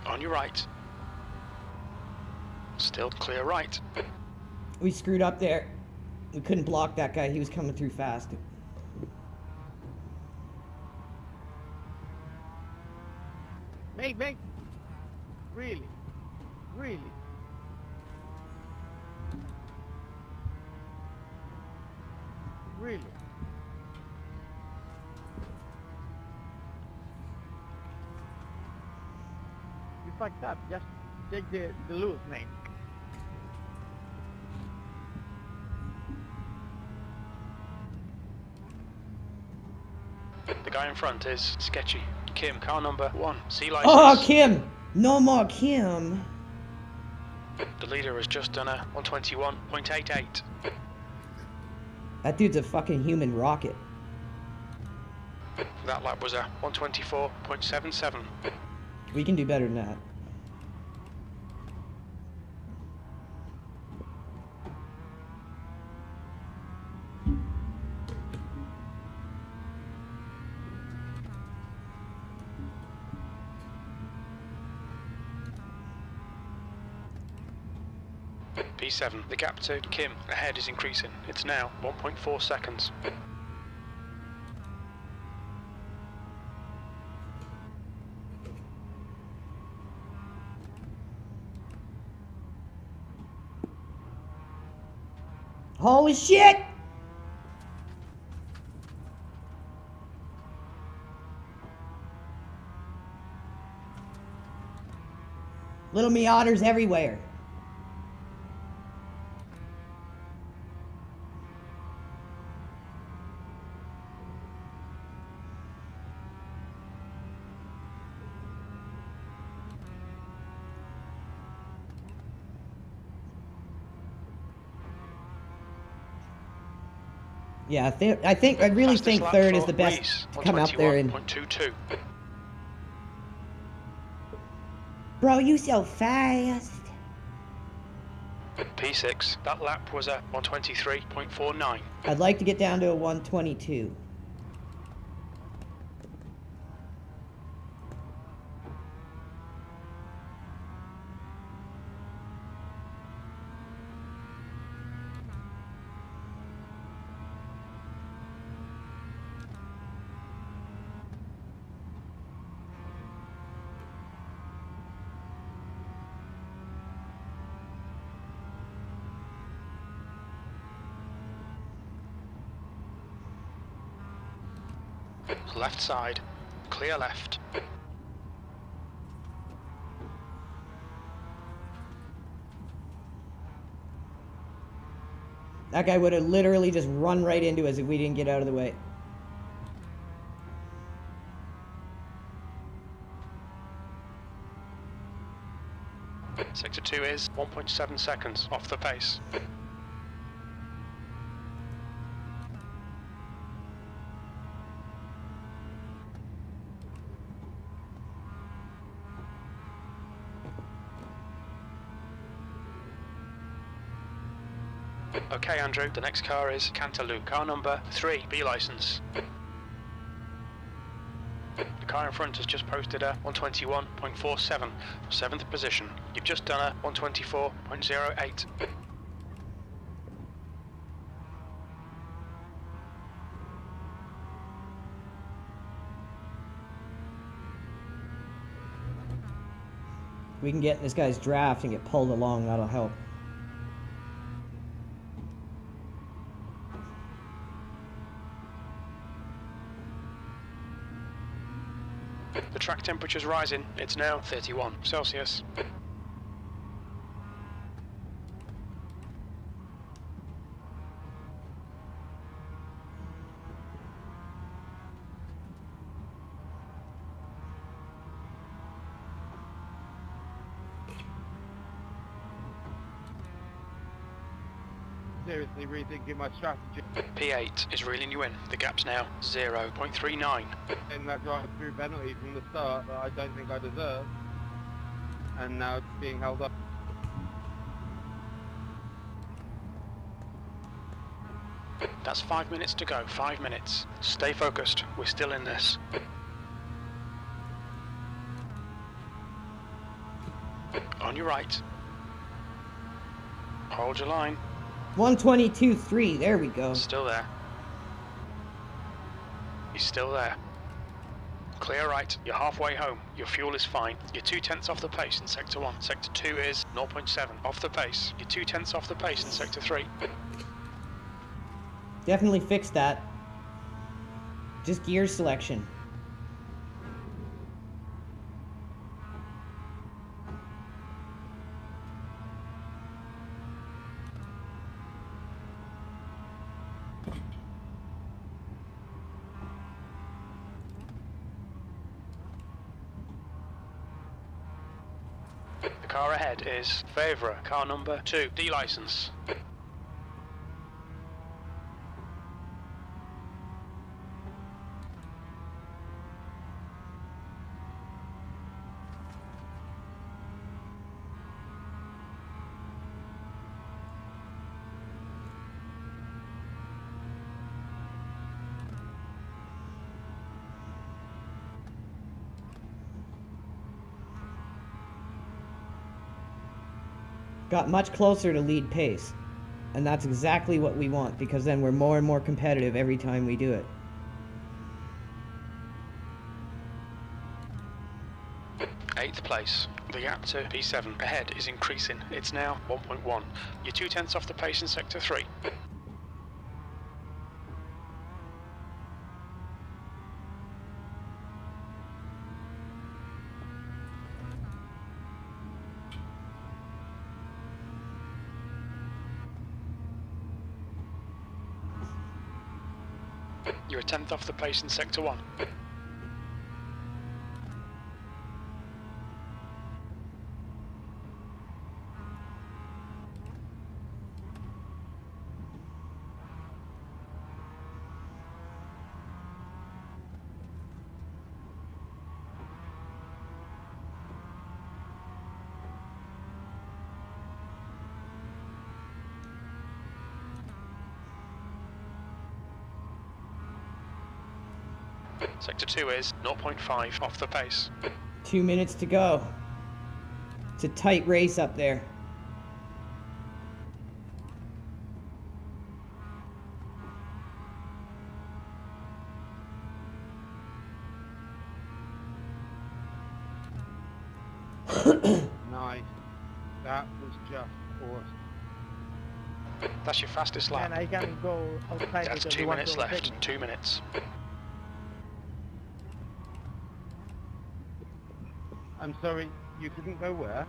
On your right. Still clear right. We screwed up there. We couldn't block that guy. He was coming through fast. Mate. Really? Really? Really? You fucked up. Just take the loose, mate. The guy in front is sketchy. Kim, car number 1, C license. Oh, Kim! No more Kim. The leader has just done a 121.88. That dude's a fucking human rocket. That lap was a 124.77. We can do better than that. P7, the gap to Kim ahead is increasing. It's now 1.4 seconds. Holy shit! Little Miatas everywhere. Yeah, I really think third is the best to come out there and... 121.22. Bro, you so fast. P6, that lap was a 123.49. I'd like to get down to a 122. Left side, clear left. That guy would have literally just run right into us if we didn't get out of the way. Sector 2 is 1.7 seconds off the pace. Okay, Andrew, the next car is Cantaloo, car number 3, B license. The car in front has just posted a 121.47 for 7th position. You've just done a 124.08. We can get in this guy's draft and get pulled along. That'll help. The track temperature's rising. It's now 31 Celsius. Seriously rethinking my strategy. P8 is reeling you in. The gap's now 0.39. Getting that drive-through penalty from the start that I don't think I deserve. And now it's being held up. That's 5 minutes to go. 5 minutes. Stay focused. We're still in this. On your right. Hold your line. 122.3. There we go. Still there. He's still there. Clear right. You're halfway home. Your fuel is fine. You're 2/10 off the pace in Sector 1. Sector 2 is 0.7 off the pace. You're 2/10 off the pace in Sector 3. Definitely fixed that. Just gear selection. The car ahead is Favre, car number 2, D license. Got much closer to lead pace. And that's exactly what we want, because then we're more and more competitive every time we do it. Eighth place. The gap to P7 ahead is increasing. It's now 1.1. You're 2/10 off the pace in Sector 3. You're a 10th off the pace in Sector 1. Sector 2 is 0.5 off the pace. 2 minutes to go. It's a tight race up there. Nice. That was just awesome. That's your fastest lap. And I can go outside That's because 2 you want minutes to overtake left. me. 2 minutes. I'm sorry, you couldn't go where?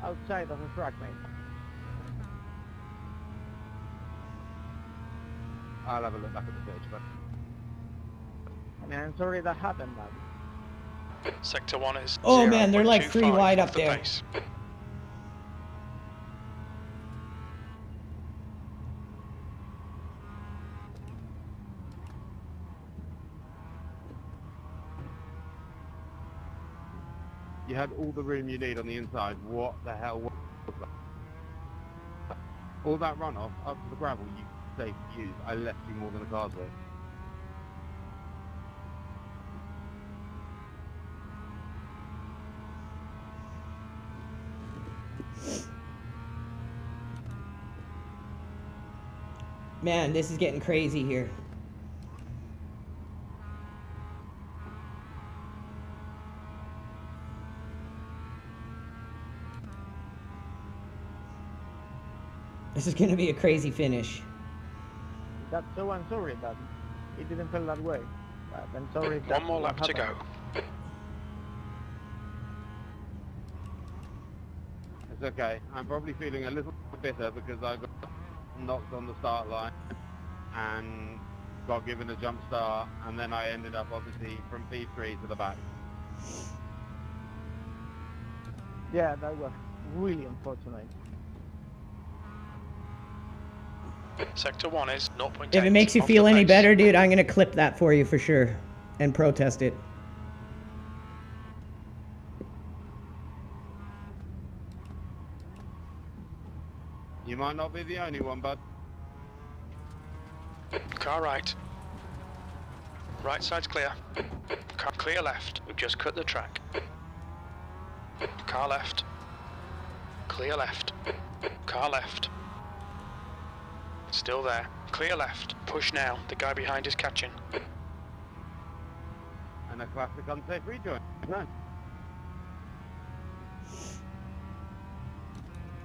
Outside of the track, mate. I'll have a look back at the page, but I mean, I'm sorry that happened, man. Sector 1 is Oh, man, they're like 3 0.25 wide off up the there. pace. you had all the room you need on the inside. What the hell was that? All that runoff up to the gravel you saved to use. I left you more than a car's worth. Man, this is getting crazy here. This is gonna be a crazy finish. That's so I'm sorry that it didn't feel that way. But I'm sorry. One that's more what lap to go. happened. It's okay. I'm probably feeling a little bitter because I got knocked on the start line and got given a jump start, and then I ended up obviously from P3 to the back. Yeah, that was really unfortunate. Sector 1 is 0.8. If it makes you off feel the any pace. better, dude, I'm gonna clip that for you for sure. And protest it. You might not be the only one, bud. Car right. Right side's clear. Car clear left. We've just cut the track. Car left. Clear left. Car left. Still there. Clear left. Push now. The guy behind is catching. And a classic unsafe rejoin. No.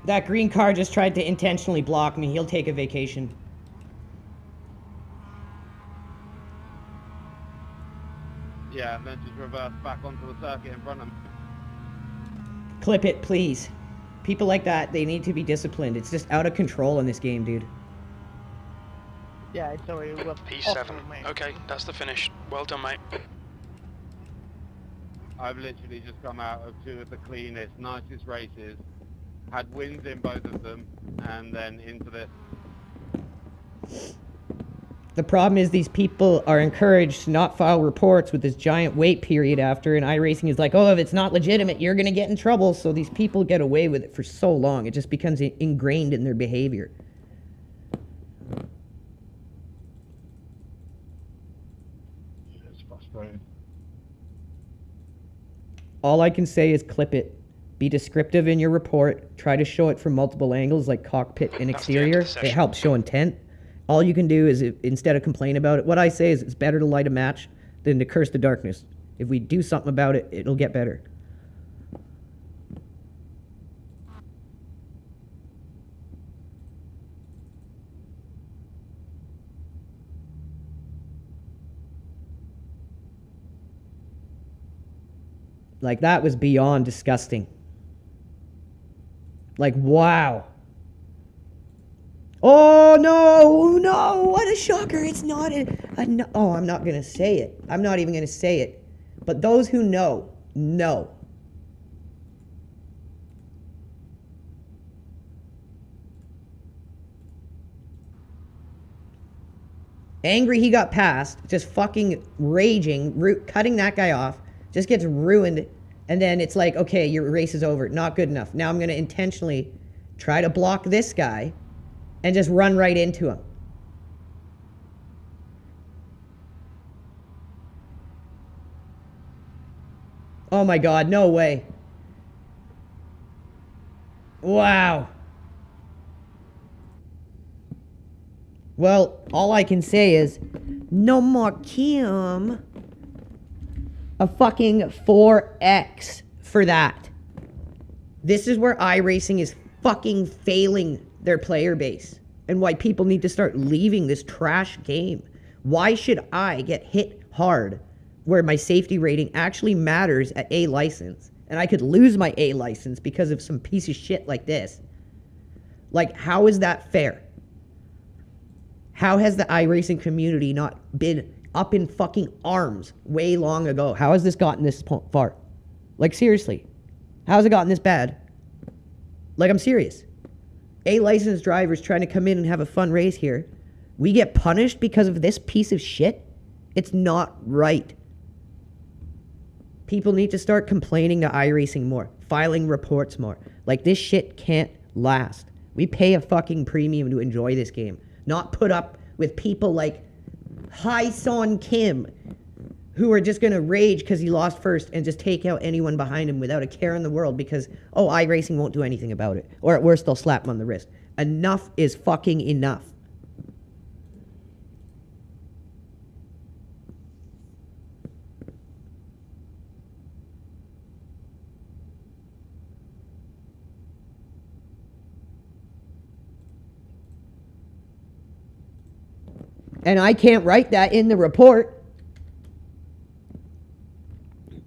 That green car just tried to intentionally block me. He'll take a vacation. Yeah, and then just reverse back onto the circuit in front of me. Clip it, please. People like that, they need to be disciplined. It's just out of control in this game, dude. Yeah, it's sorry. It was P7. awful, mate. Okay, that's the finish. Well done, mate. I've literally just come out of two of the cleanest, nicest races. Had wins in both of them, and then into this. The problem is these people are encouraged to not file reports with this giant wait period after, and iRacing is like, oh, if it's not legitimate, you're going to get in trouble. So these people get away with it for so long. It just becomes ingrained in their behavior. It's frustrating. All I can say is clip it. Be descriptive in your report. Try to show it from multiple angles, like cockpit and That's the end exterior. of the It session. helps show intent. All you can do is, instead of complain about it, what I say is it's better to light a match than to curse the darkness. If we do something about it, it'll get better. Like, that was beyond disgusting. Like, wow. Oh, no, no, what a shocker. It's not oh, I'm not going to say it. I'm not even going to say it. But those who know. Angry he got passed, just fucking raging, cutting that guy off, just gets ruined, and then it's like, okay, your race is over. Not good enough. Now I'm going to intentionally try to block this guy and just run right into him. Oh my God, no way. Wow. Well, all I can say is, no more Kim. A fucking 4X for that. This is where iRacing is fucking failing their player base, and why people need to start leaving this trash game. Why should I get hit hard where my safety rating actually matters at A license, and I could lose my A license because of some piece of shit like this? Like, how is that fair? How has the iRacing community not been up in fucking arms way long ago? How has this gotten this far? Like, seriously, how has it gotten this bad? Like, I'm serious. A licensed drivers trying to come in and have a fun race here. We get punished because of this piece of shit? It's not right. People need to start complaining to iRacing more, filing reports more. Like, this shit can't last. We pay a fucking premium to enjoy this game, not put up with people like Hai-Son Kim, who are just going to rage because he lost first and just take out anyone behind him without a care in the world because, oh, iRacing won't do anything about it. Or at worst, they'll slap him on the wrist. Enough is fucking enough. And I can't write that in the report.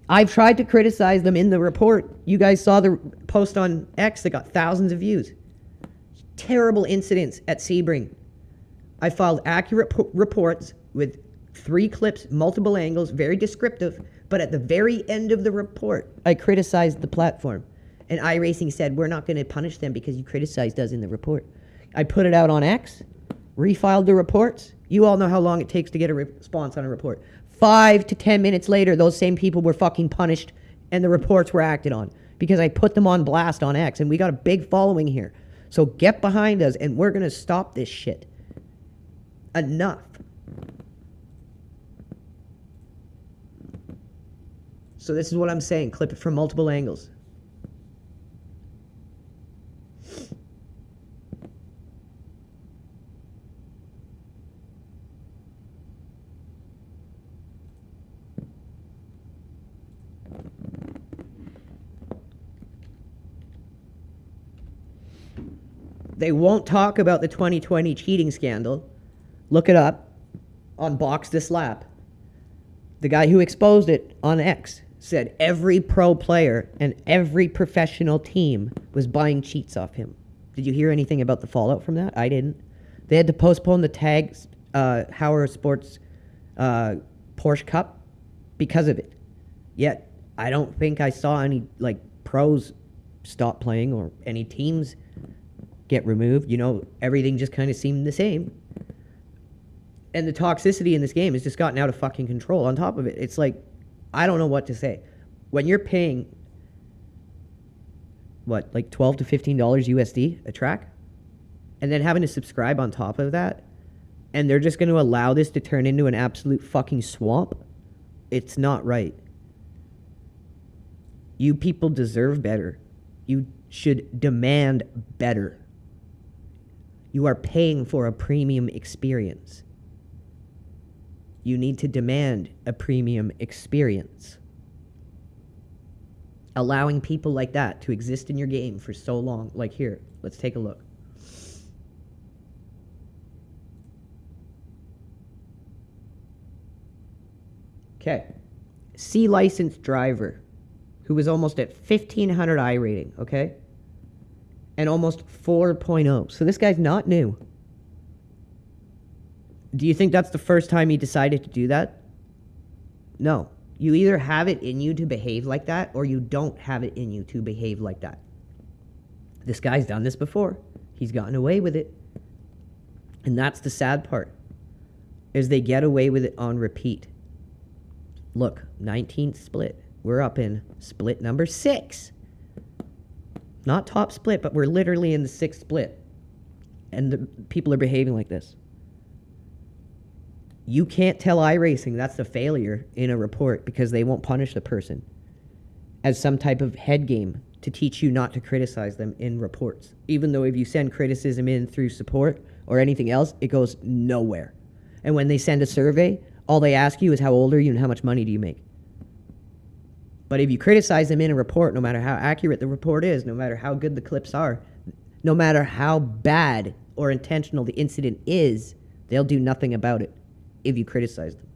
I've tried to criticize them in the report. You guys saw the post on X that got thousands of views. Terrible incidents at Sebring. I filed accurate reports with 3 clips, multiple angles, very descriptive. But at the very end of the report, I criticized the platform. And Iracing said, we're not going to punish them because you criticized us in the report. I put it out on X, refiled the reports. You all know how long it takes to get a response on a report. 5 to 10 minutes later, those same people were fucking punished and the reports were acted on because I put them on blast on X, and we got a big following here. So get behind us and we're going to stop this shit. Enough. So this is what I'm saying. Clip it from multiple angles. They won't talk about the 2020 cheating scandal. Look it up on Box This Lap. The guy who exposed it on X said every pro player and every professional team was buying cheats off him. Did you hear anything about the fallout from that? I didn't. They had to postpone the Tag Heuer Sports Porsche Cup because of it. Yet, I don't think I saw any pros stop playing or any teams get removed. You know, everything just kind of seemed the same. And the toxicity in this game has just gotten out of fucking control. On top of it, it's like, I don't know what to say. When you're paying, $12 to $15 USD a track, and then having to subscribe on top of that, and they're just going to allow this to turn into an absolute fucking swamp, it's not right. You people deserve better. You should demand better. You are paying for a premium experience. You need to demand a premium experience. Allowing people like that to exist in your game for so long. Like here, let's take a look. Okay. C licensed driver who was almost at 1500 I rating, okay? And almost 4.0. So this guy's not new. Do you think that's the first time he decided to do that? No. You either have it in you to behave like that, or you don't have it in you to behave like that. This guy's done this before. He's gotten away with it. And that's the sad part, is they get away with it on repeat. Look, 19th split. We're up in split number 6. Not top split, but we're literally in the 6th split. And the people are behaving like this. You can't tell Iracing that's a failure in a report because they won't punish the person as some type of head game to teach you not to criticize them in reports. Even though if you send criticism in through support or anything else, it goes nowhere. And when they send a survey, all they ask you is how old are you and how much money do you make? But if you criticize them in a report, no matter how accurate the report is, no matter how good the clips are, no matter how bad or intentional the incident is, they'll do nothing about it if you criticize them.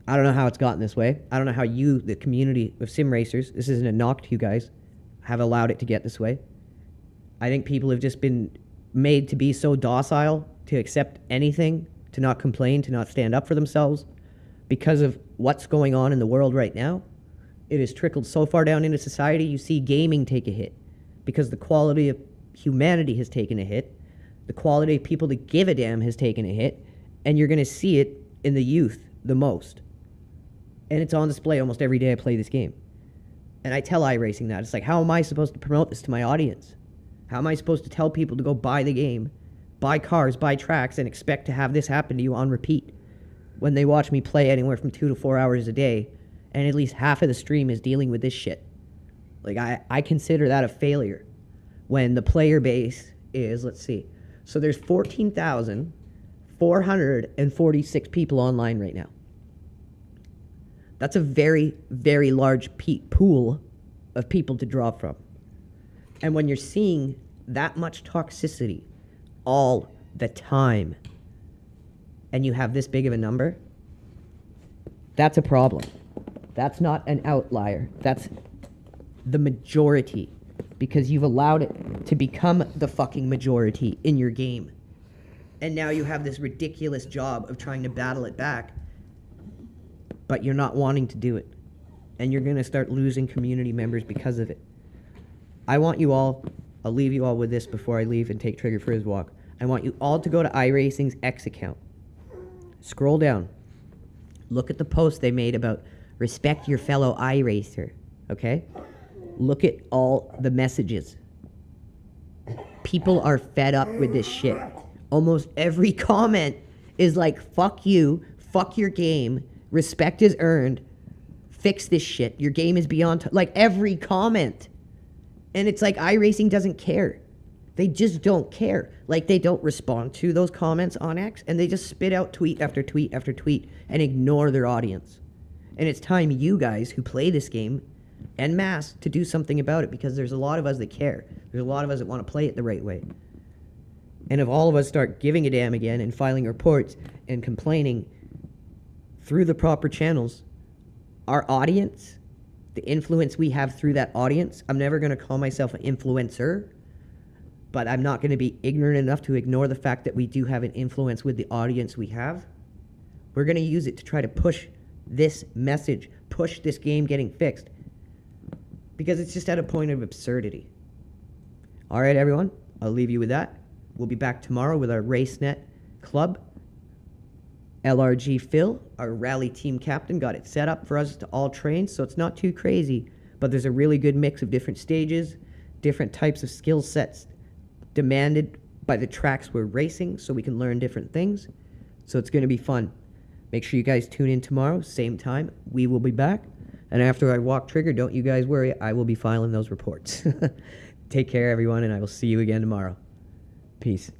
I don't know how it's gotten this way. I don't know how you, the community of sim racers, this isn't a knock to you guys, have allowed it to get this way. I think people have just been made to be so docile, to accept anything, to not complain, to not stand up for themselves. Because of what's going on in the world right now, it has trickled so far down into society, you see gaming take a hit. Because the quality of humanity has taken a hit. The quality of people that give a damn has taken a hit. And you're going to see it in the youth the most. And it's on display almost every day I play this game. And I tell Iracing that. It's like, how am I supposed to promote this to my audience? How am I supposed to tell people to go buy the game, buy cars, buy tracks, and expect to have this happen to you on repeat when they watch me play anywhere from 2 to 4 hours a day, and at least half of the stream is dealing with this shit? Like, I consider that a failure when the player base is, let's see, so there's 14,446 people online right now. That's a very, very large pool of people to draw from. And when you're seeing that much toxicity all the time, and you have this big of a number, that's a problem. That's not an outlier. That's the majority, because you've allowed it to become the fucking majority in your game. And now you have this ridiculous job of trying to battle it back, but you're not wanting to do it. And you're going to start losing community members because of it. I want you all, I'll leave you all with this before I leave and take Trigger for his walk. I want you all to go to Iracing's X account. Scroll down. Look at the post they made about respect your fellow iRacer, okay? Look at all the messages. People are fed up with this shit. Almost every comment is like, fuck you, fuck your game, respect is earned, fix this shit, your game is beyond like every comment. And it's like iRacing doesn't care. They just don't care. Like, they don't respond to those comments on X, and they just spit out tweet after tweet after tweet and ignore their audience. And it's time you guys who play this game en masse to do something about it, because there's a lot of us that care. There's a lot of us that want to play it the right way. And if all of us start giving a damn again and filing reports and complaining through the proper channels, our audience, the influence we have through that audience, I'm never going to call myself an influencer, but I'm not going to be ignorant enough to ignore the fact that we do have an influence with the audience we have. We're going to use it to try to push this message, push this game getting fixed, because it's just at a point of absurdity. All right, everyone, I'll leave you with that. We'll be back tomorrow with our RaceNet club. LRG Phil, our rally team captain, got it set up for us to all train, so it's not too crazy, but there's a really good mix of different stages, different types of skill sets demanded by the tracks we're racing, so we can learn different things. So it's going to be fun. Make sure you guys tune in tomorrow, same time. We will be back. And after I walk Trigger, don't you guys worry, I will be filing those reports. Take care, everyone, and I will see you again tomorrow. Peace.